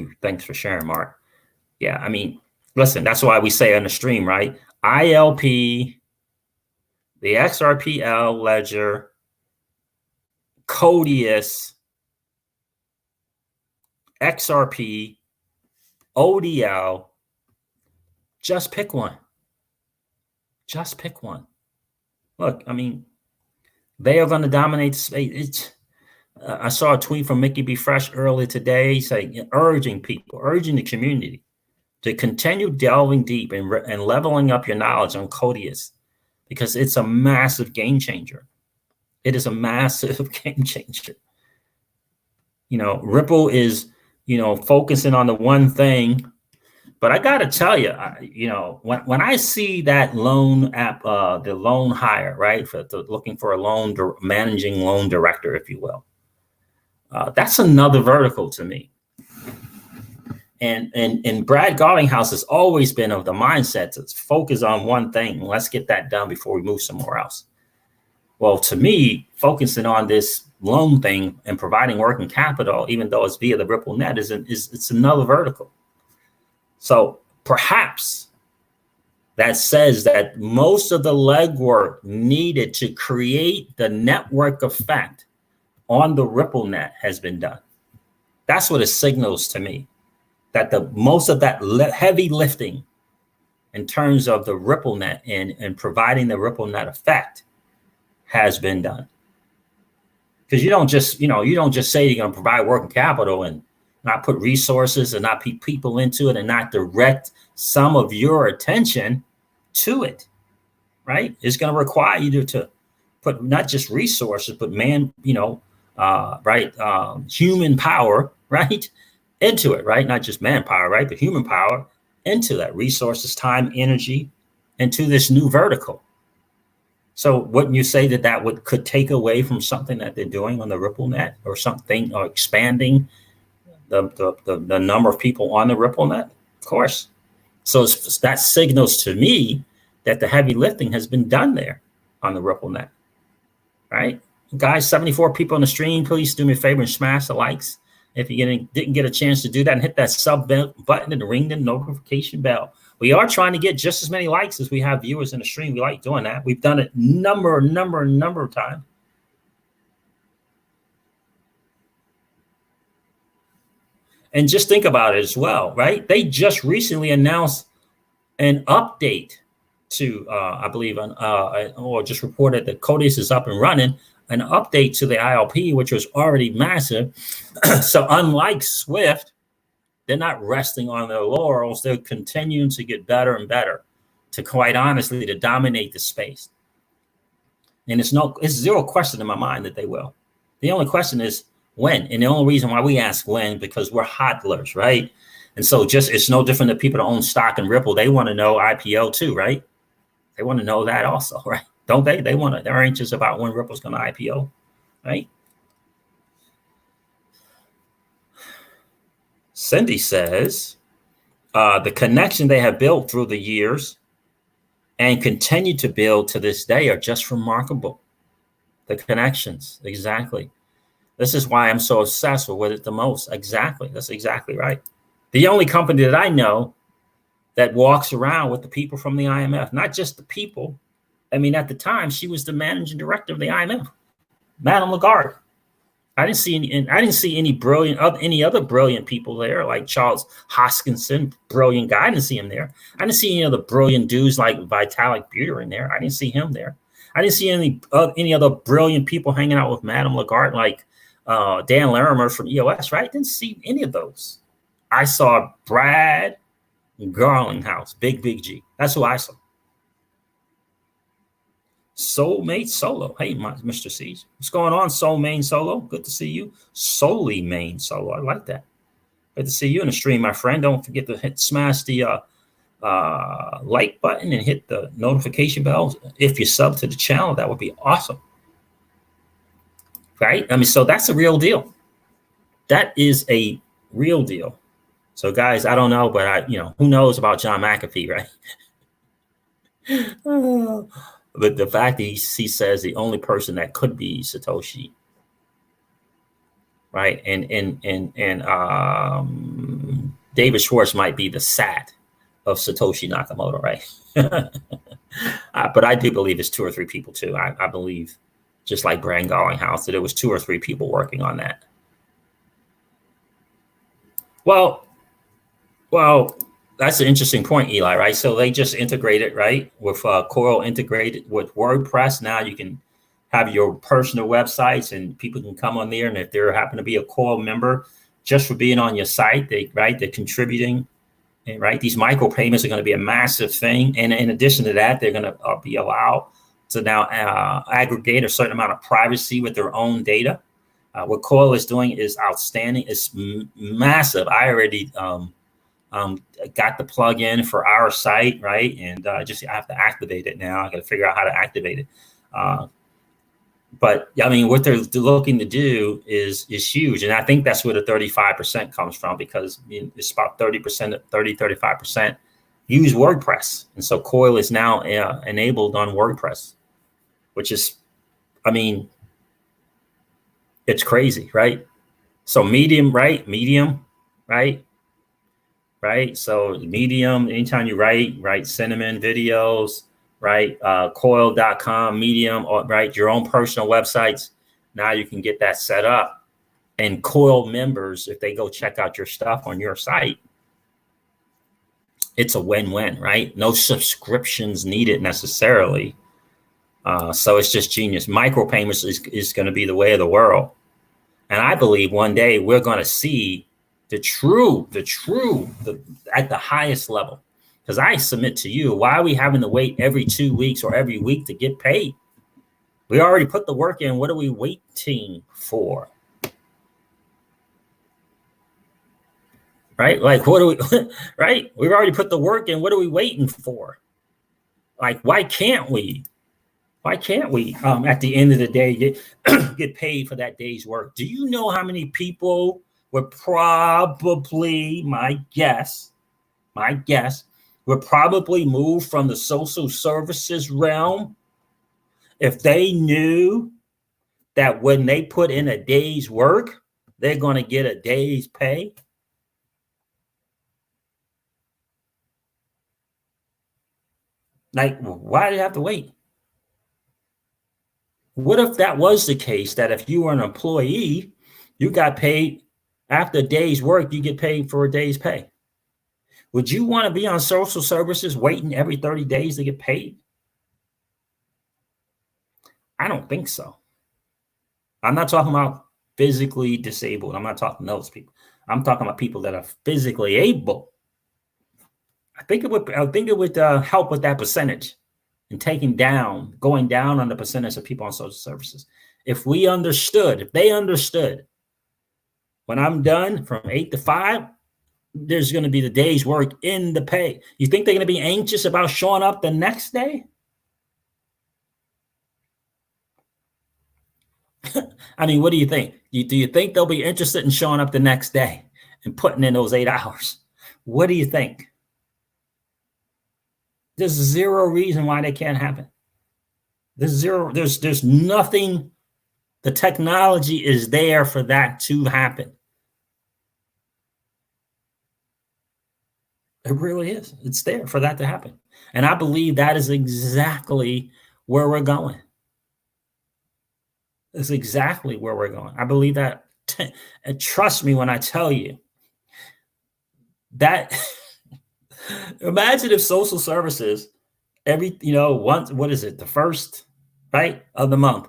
for sharing, Mark. Yeah, I mean, listen, that's why we say on the stream, right? ILP, the XRPL Ledger, Codius, XRP, ODL, just pick one. Just pick one. Look, I mean, they are going to dominate the space. I saw a tweet from Mickey B. Fresh earlier today saying, urging the community to continue delving deep and leveling up your knowledge on Codius, because it's a massive game changer. It is a massive game changer. Ripple is, focusing on the one thing. But I got to tell you, when I see that loan app, the loan hire, right, looking for a managing loan director, if you will, that's another vertical to me. And Brad Garlinghouse has always been of the mindset to focus on one thing. Let's get that done before we move somewhere else. Well, to me, focusing on this loan thing and providing working capital, even though it's via the Ripple net, is it's another vertical. So perhaps that says that most of the legwork needed to create the network effect on the Ripple net has been done. That's what it signals to me, that the most of that heavy lifting in terms of the Ripple net and providing the Ripple net effect has been done. Because you don't just say you're going to provide working capital and not put resources and not put people into it and not direct some of your attention to it, right? It's going to require you to put not just resources, but human power, right, into it, right? Not just manpower, right, but human power into that, resources, time, energy, into this new vertical. So wouldn't you say that could take away from something that they're doing on the Ripple net, or something, or expanding the number of people on the Ripple net? Of course. So that signals to me that the heavy lifting has been done there on the Ripple net, right? Guys, 74 people on the stream, please do me a favor and smash the likes. If you didn't get a chance to do that, and hit that sub button and ring the notification bell. We are trying to get just as many likes as we have viewers in the stream. We like doing that. We've done it number of times. And just think about it as well, right? They just recently announced an update to, I believe, or just reported that Codis is up and running, an update to the ILP, which was already massive. So unlike Swift, they're not resting on their laurels. They're continuing to get better and better, to quite honestly, to dominate the space. And it's zero question in my mind that they will. The only question is when. And the only reason why we ask when, because we're hodlers, right? And so it's no different than people that own stock in Ripple. They want to know IPO too, right? They want to know that also, right? Don't they? They're anxious about when Ripple's going to IPO, right? Cindy says, the connection they have built through the years and continue to build to this day are just remarkable. The connections, exactly. This is why I'm so obsessed with it the most. Exactly. That's exactly right. The only company that I know that walks around with the people from the IMF, not just the people. I mean, at the time, she was the managing director of the IMF, Madame Lagarde. I didn't see any other brilliant people there, like Charles Hoskinson, brilliant guy. I didn't see him there. I didn't see any other brilliant dudes like Vitalik Buterin there. I didn't see him there. I didn't see any other brilliant people hanging out with Madame Lagarde, like Dan Larimer from EOS, right? I didn't see any of those. I saw Brad Garlinghouse, big G. That's who I saw. Soulmate Solo. Hey, Mr. Siege. What's going on, Soulmate Solo? Good to see you. Solely Main Solo. I like that. Good to see you in the stream, my friend. Don't forget to smash the like button and hit the notification bell. If you sub to the channel, that would be awesome. Right? I mean, so that's a real deal. That is a real deal. So, guys, I don't know, but who knows about John McAfee, right? But the fact that he says the only person that could be Satoshi, right? And David Schwartz might be the SAT of Satoshi Nakamoto, right? But I do believe it's 2 or 3 people too. I believe, just like Brad Garlinghouse, that it was 2 or 3 people working on that. Well, that's an interesting point, Eli, right? So they just integrated, right, with Coral integrated with WordPress. Now you can have your personal websites and people can come on there. And if they happen to be a Coral member, just for being on your site, they're contributing, right? These micropayments are going to be a massive thing. And in addition to that, they're going to be allowed to now aggregate a certain amount of privacy with their own data. What Coral is doing is outstanding. It's massive. I already got the plug-in for our site, right? And I have to activate it now. I got to figure out how to activate it. But I mean, what they're looking to do is huge. And I think that's where the 35% comes from, because it's about 35% use WordPress. And so Coil is now enabled on WordPress, which is I mean, it's crazy, right? So Medium, right? Medium, right? Right. So Medium, anytime you write Cinnamon videos, right? Coil.com, Medium, or right, your own personal websites. Now you can get that set up. And Coil members, if they go check out your stuff on your site, it's a win-win, right? No subscriptions needed necessarily. So it's just genius. Micropayments is going to be the way of the world. And I believe one day we're going to see the at the highest level. Because I submit to you, why are we having to wait every 2 weeks or every week to get paid? We already put the work in. What are we waiting for? Right? Like, what do we, right? We've already put the work in. What are we waiting for? Like, why can't we? Why can't we, at the end of the day, get paid for that day's work? Do you know how many people would probably, my guess, would probably move from the social services realm if they knew that when they put in a day's work, they're going to get a day's pay? Like, why do you have to wait? What if that was the case, that if you were an employee, you got paid after a day's work, you get paid for a day's pay? Would you want to be on social services waiting every 30 days to get paid? I don't think so. I'm not talking about physically disabled. I'm not talking those people. I'm talking about people that are physically able. I think it would help with that percentage and going down on the percentage of people on social services. If they understood, when I'm done from 8 to 5, there's going to be the day's work in the pay. You think they're going to be anxious about showing up the next day? I mean, what do you think? Do you think they'll be interested in showing up the next day and putting in those 8 hours? What do you think? There's zero reason why that can't happen. There's nothing. The technology is there for that to happen. It really is. It's there for that to happen. And I believe that is exactly where we're going. It's exactly where we're going. I believe that. And trust me when I tell you that. Imagine if social services once, what is it, the first, right, of the month,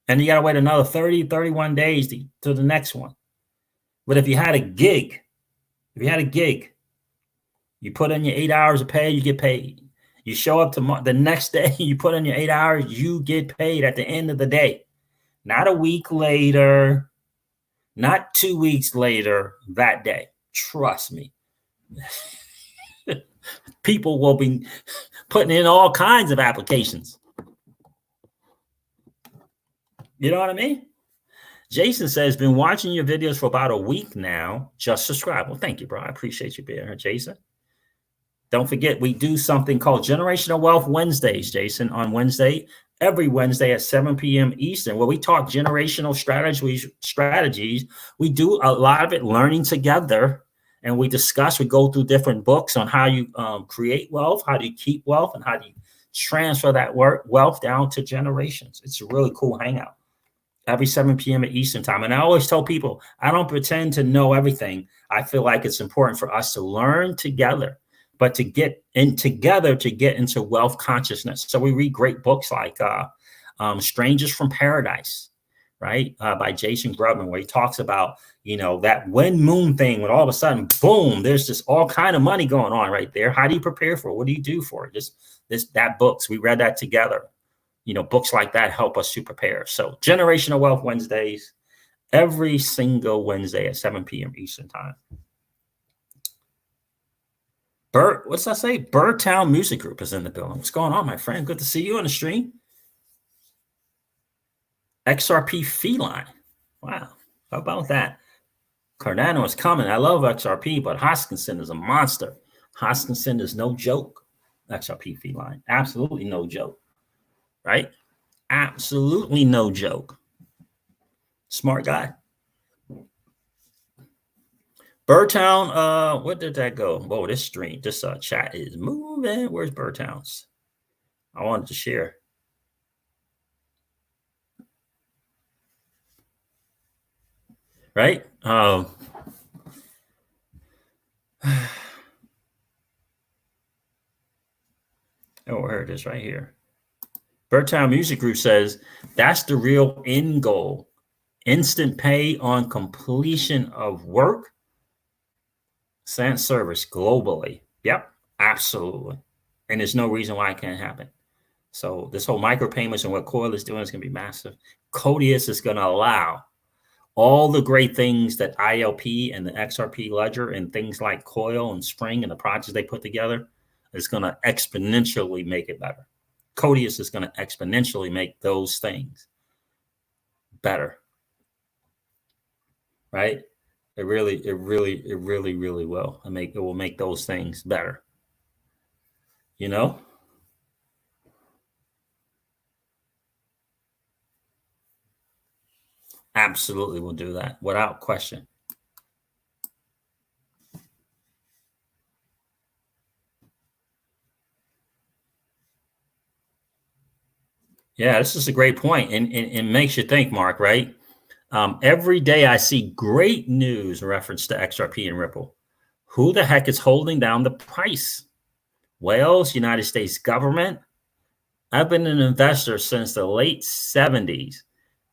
and you got to wait another 30, 31 days to the next one. But if you had a gig, you put in your 8 hours of pay, you get paid. You show up the next day, you put in your 8 hours, you get paid at the end of the day. Not a week later, not 2 weeks later, that day. Trust me. People will be putting in all kinds of applications. You know what I mean? Jason says, been watching your videos for about a week now. Just subscribe. Well, thank you, bro. I appreciate you being here, Jason. Don't forget, we do something called Generational Wealth Wednesdays, Jason, on every Wednesday at 7 p.m. Eastern, where we talk generational strategies. We do a lot of it learning together, and we go through different books on how you create wealth, how do you keep wealth, and how do you transfer that wealth down to generations. It's a really cool hangout every 7 p.m. at Eastern time. And I always tell people, I don't pretend to know everything. I feel like it's important for us to learn together, but to get into wealth consciousness. So we read great books like Strangers from Paradise, right? By Jason Grubman, where he talks about, that wind moon thing, when all of a sudden, boom, there's just all kind of money going on right there. How do you prepare for it? What do you do for it? That books, we read that together. Books like that help us to prepare. So Generational Wealth Wednesdays, every single Wednesday at 7 p.m. Eastern time. What's that say? Birdtown Music Group is in the building. What's going on, my friend? Good to see you on the stream. XRP Feline. Wow. How about that? Cardano is coming. I love XRP, but Hoskinson is a monster. Hoskinson is no joke. XRP Feline. Absolutely no joke. Right? Absolutely no joke. Smart guy. Birdtown, what did that go? Whoa, this chat is moving. Where's Birdtown's? I wanted to share. Right? Oh, here it is right here. Birdtown Music Group says that's the real end goal. Instant pay on completion of work. SANS service globally. Yep, absolutely. And there's no reason why it can't happen. So this whole micropayments and what Coil is doing is going to be massive. Codius is going to allow all the great things that ILP and the XRP ledger and things like Coil and Spring and the projects they put together is going to exponentially make it better. Codius is going to exponentially make those things better. Right? It really will. It will make those things better. You know? Absolutely will do that without question. Yeah, this is a great point, and it makes you think, Mark, right? Every day I see great news in reference to XRP and Ripple. Who the heck is holding down the price? Wales, United States government. I've been an investor since the late 70s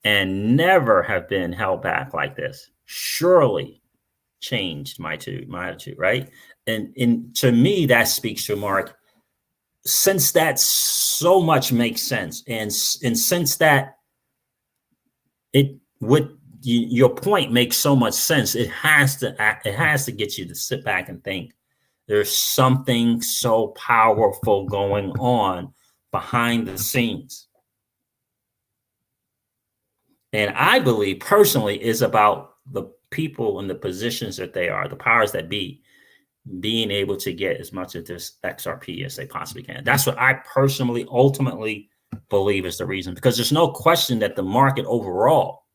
and never have been held back like this. Surely changed my attitude, right? And to me, that speaks to, Mark, since that so much makes sense, and since that it would, your point makes so much sense, it has to get you to sit back and think there's something so powerful going on behind the scenes. And I believe personally is about the people in the positions that they are, the powers that be, being able to get as much of this XRP as they possibly can. That's what I personally ultimately believe is the reason, because there's no question that the market overall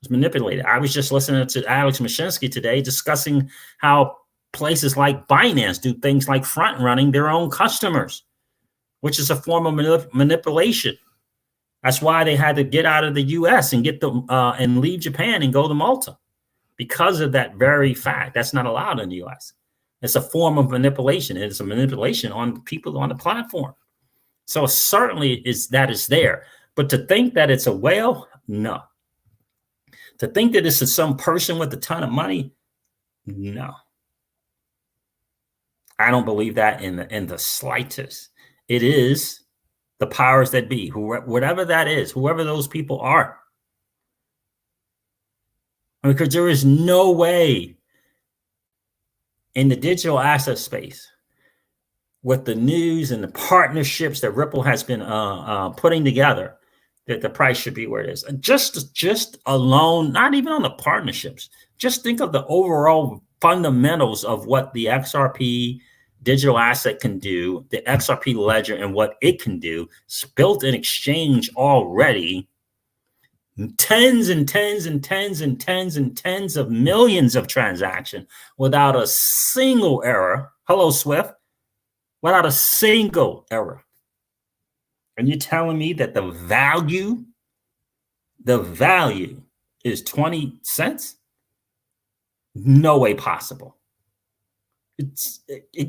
is manipulated. I was just listening to Alex Mashinsky today discussing how places like Binance do things like front running their own customers, which is a form of manipulation. That's why they had to get out of the US and get them and leave Japan and go to Malta, because of that very fact. That's not allowed in the US. It's a form of manipulation. It's a manipulation on people on the platform. So certainly is there. But to think that it's a whale, no. To think that this is some person with a ton of money, no. I don't believe that in the slightest. It is the powers that be, whatever that is, whoever those people are. Because there is no way in the digital asset space, with the news and the partnerships that Ripple has been putting together, that the price should be where it is. And just alone, not even on the partnerships, just think of the overall fundamentals of what the XRP digital asset can do, the XRP ledger and what it can do. It's built in exchange already. Tens and tens and tens and tens and tens of millions of transactions without a single error. Hello, Swift. Without a single error. And you're telling me that the value is 20 cents? No way possible. It's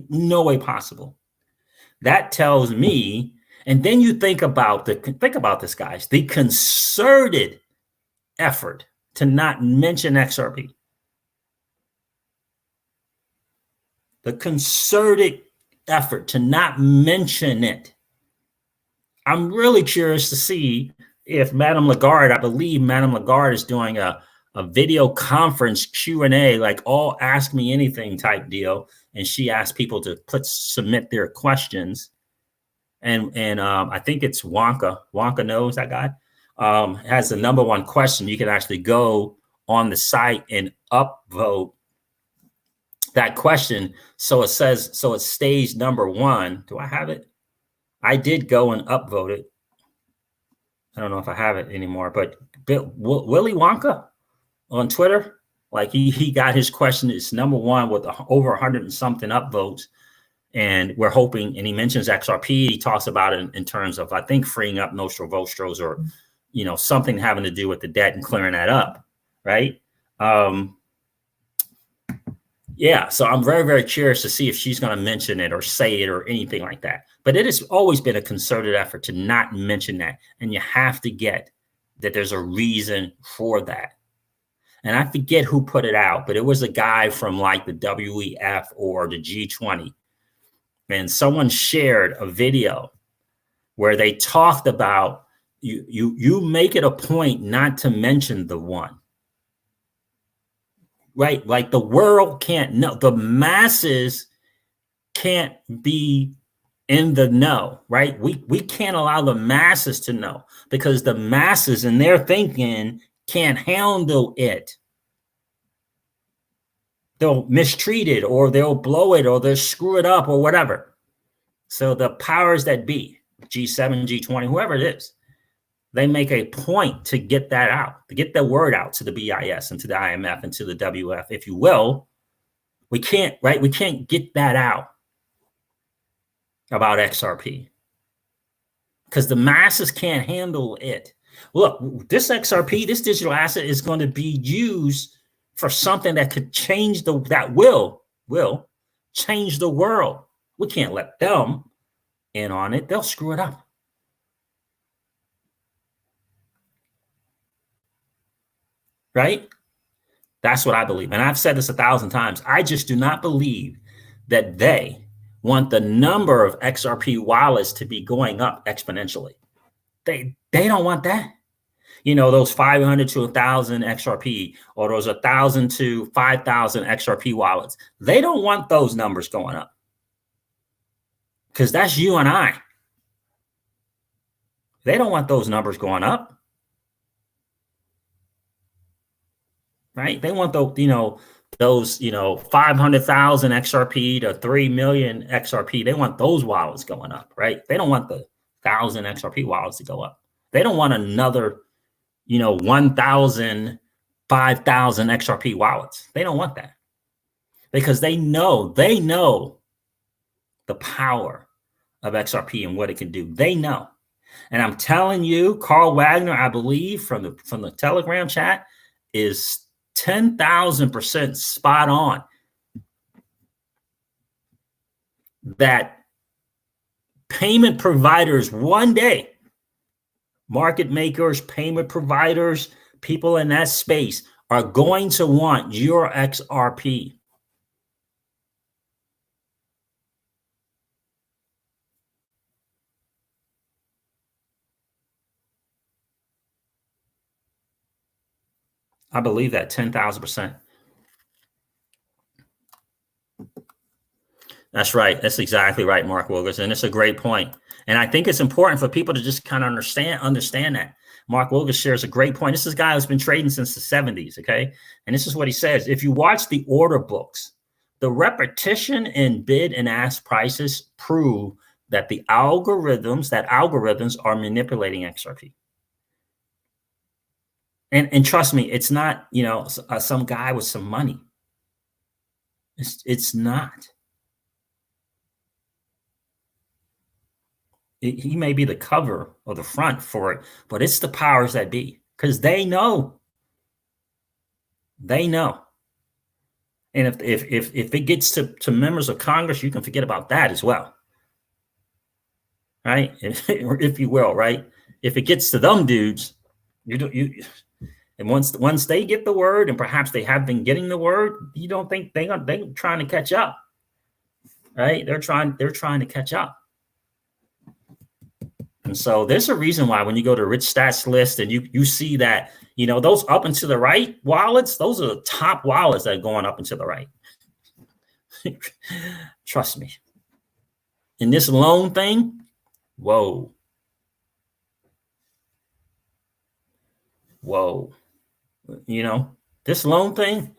no way possible. That tells me, and then you think about this, guys, the concerted effort to not mention XRP. The concerted effort to not mention it. I'm really curious to see if Madame Lagarde, I believe Madame Lagarde is doing a video conference Q&A, like all Ask Me Anything type deal. And she asked people to submit their questions. And I think it's Wonka. Wonka knows that guy. Has the number one question. You can actually go on the site and upvote that question. So it stays number one. Do I have it? I did go and upvote it. I don't know if I have it anymore, but Willy Wonka on Twitter, like he got his question. It's number one with over 100 and something upvotes. And we're hoping, and he mentions XRP. He talks about it in terms of, I think, freeing up Nostro Vostros, or, something having to do with the debt and clearing that up, right? Yeah, so I'm very, very curious to see if she's going to mention it or say it or anything like that. But it has always been a concerted effort to not mention that. And you have to get that there's a reason for that. And I forget who put it out, but it was a guy from like the WEF or the G20. And someone shared a video where they talked about you make it a point not to mention the one. Right? Like the world can't know. The masses can't be in the know, right? We can't allow the masses to know, because the masses in their thinking can't handle it. They'll mistreat it, or they'll blow it, or they'll screw it up, or whatever. So the powers that be, G7, G20, whoever it is, they make a point to get that out, to get the word out to the BIS and to the IMF and to the WF, if you will. We can't, right? We can't get that out about XRP because the masses can't handle it. Look, this XRP, this digital asset, is going to be used for something that could change that will change the world. We can't let them in on it. They'll screw it up. Right? That's what I believe. And I've said this 1,000 times. I just do not believe that they want the number of XRP wallets to be going up exponentially. They don't want that. Those 500 to 1,000 XRP, or those 1,000 to 5,000 XRP wallets. They don't want those numbers going up, because that's you and I. They don't want those numbers going up. Right? They want those 500,000 XRP to 3 million XRP. They want those wallets going up, right? They don't want the 1,000 XRP wallets to go up. They don't want another, 1,000, 5,000 XRP wallets. They don't want that, because they know the power of XRP and what it can do. They know. And I'm telling you, Carl Wagner, I believe from the Telegram chat, is 10,000% spot on that payment providers one day, market makers, payment providers, people in that space, are going to want your XRP. I believe that 10,000%. That's right. That's exactly right, Mark Wilgers. And it's a great point. And I think it's important for people to just kind of understand that. Mark Wilgers shares a great point. This is a guy who's been trading since the 70s, okay? And this is what he says. If you watch the order books, the repetition in bid and ask prices prove that algorithms are manipulating XRP. And trust me, it's not, some guy with some money. It's not. He may be the cover or the front for it, but it's the powers that be, because they know. They know. And if it gets to members of Congress, you can forget about that as well. Right? If you will, right? If it gets to them dudes, and once they get the word, and perhaps they have been getting the word, you don't think they're trying to catch up. Right? They're trying to catch up. And so there's a reason why when you go to Rich Stats list and you see that, those up and to the right wallets, those are the top wallets that are going up and to the right. Trust me. In this loan thing, whoa. This loan thing,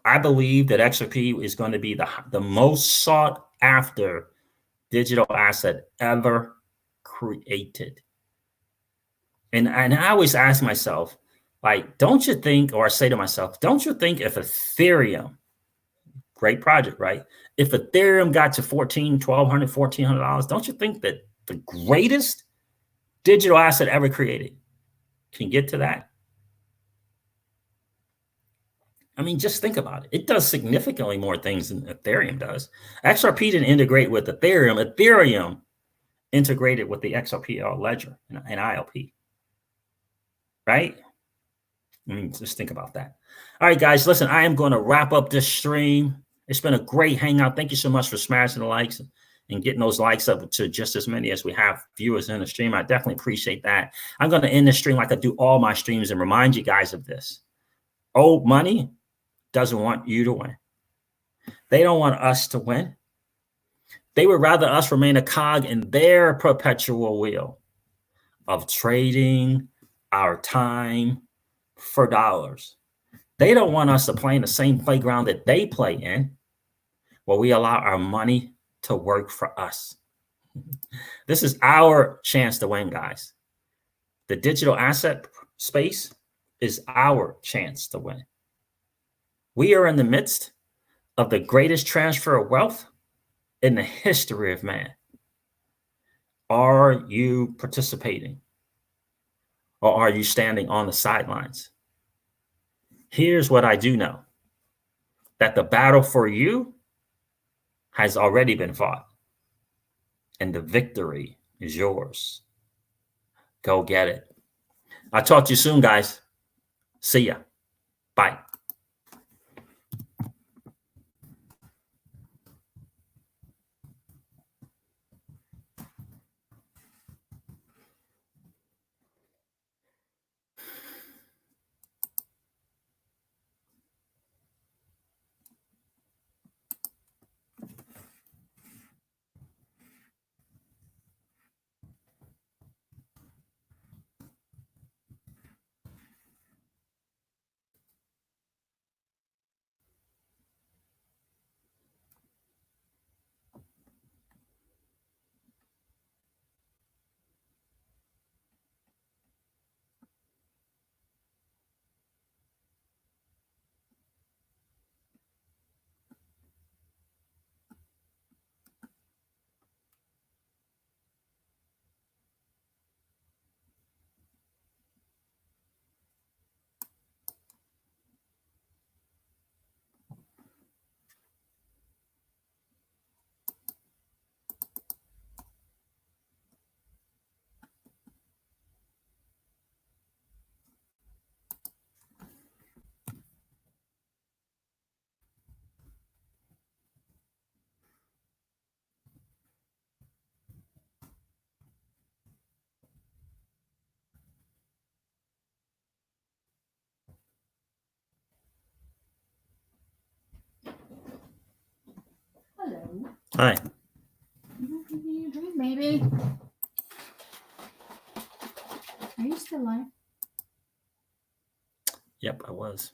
I believe that XRP is going to be the most sought after digital asset ever created. And I always ask myself, like, don't you think, or I say to myself, don't you think if Ethereum, great project, right? If Ethereum got to $1,200, $1,400, don't you think that the greatest digital asset ever created can get to that? I mean, just think about it. It does significantly more things than Ethereum does. XRP didn't integrate with Ethereum. Ethereum integrated with the XRP ledger and ILP, right? I mean, just think about that. All right, guys, listen, I am going to wrap up this stream. It's been a great hangout. Thank you so much for smashing the likes and getting those likes up to just as many as we have viewers in the stream. I definitely appreciate that. I'm going to end the stream like I do all my streams and remind you guys of this. Old money doesn't want you to win. They don't want us to win. They would rather us remain a cog in their perpetual wheel of trading our time for dollars. They don't want us to play in the same playground that they play in, where we allow our money to work for us. This is our chance to win, guys. The digital asset space is our chance to win. We are in the midst of the greatest transfer of wealth in the history of man. Are you participating? Or are you standing on the sidelines? Here's what I do know. That the battle for you has already been fought. And the victory is yours. Go get it. I'll talk to you soon, guys. See ya. Bye. Hello. Hi. You need a drink, baby? Are you still live? Yep, I was.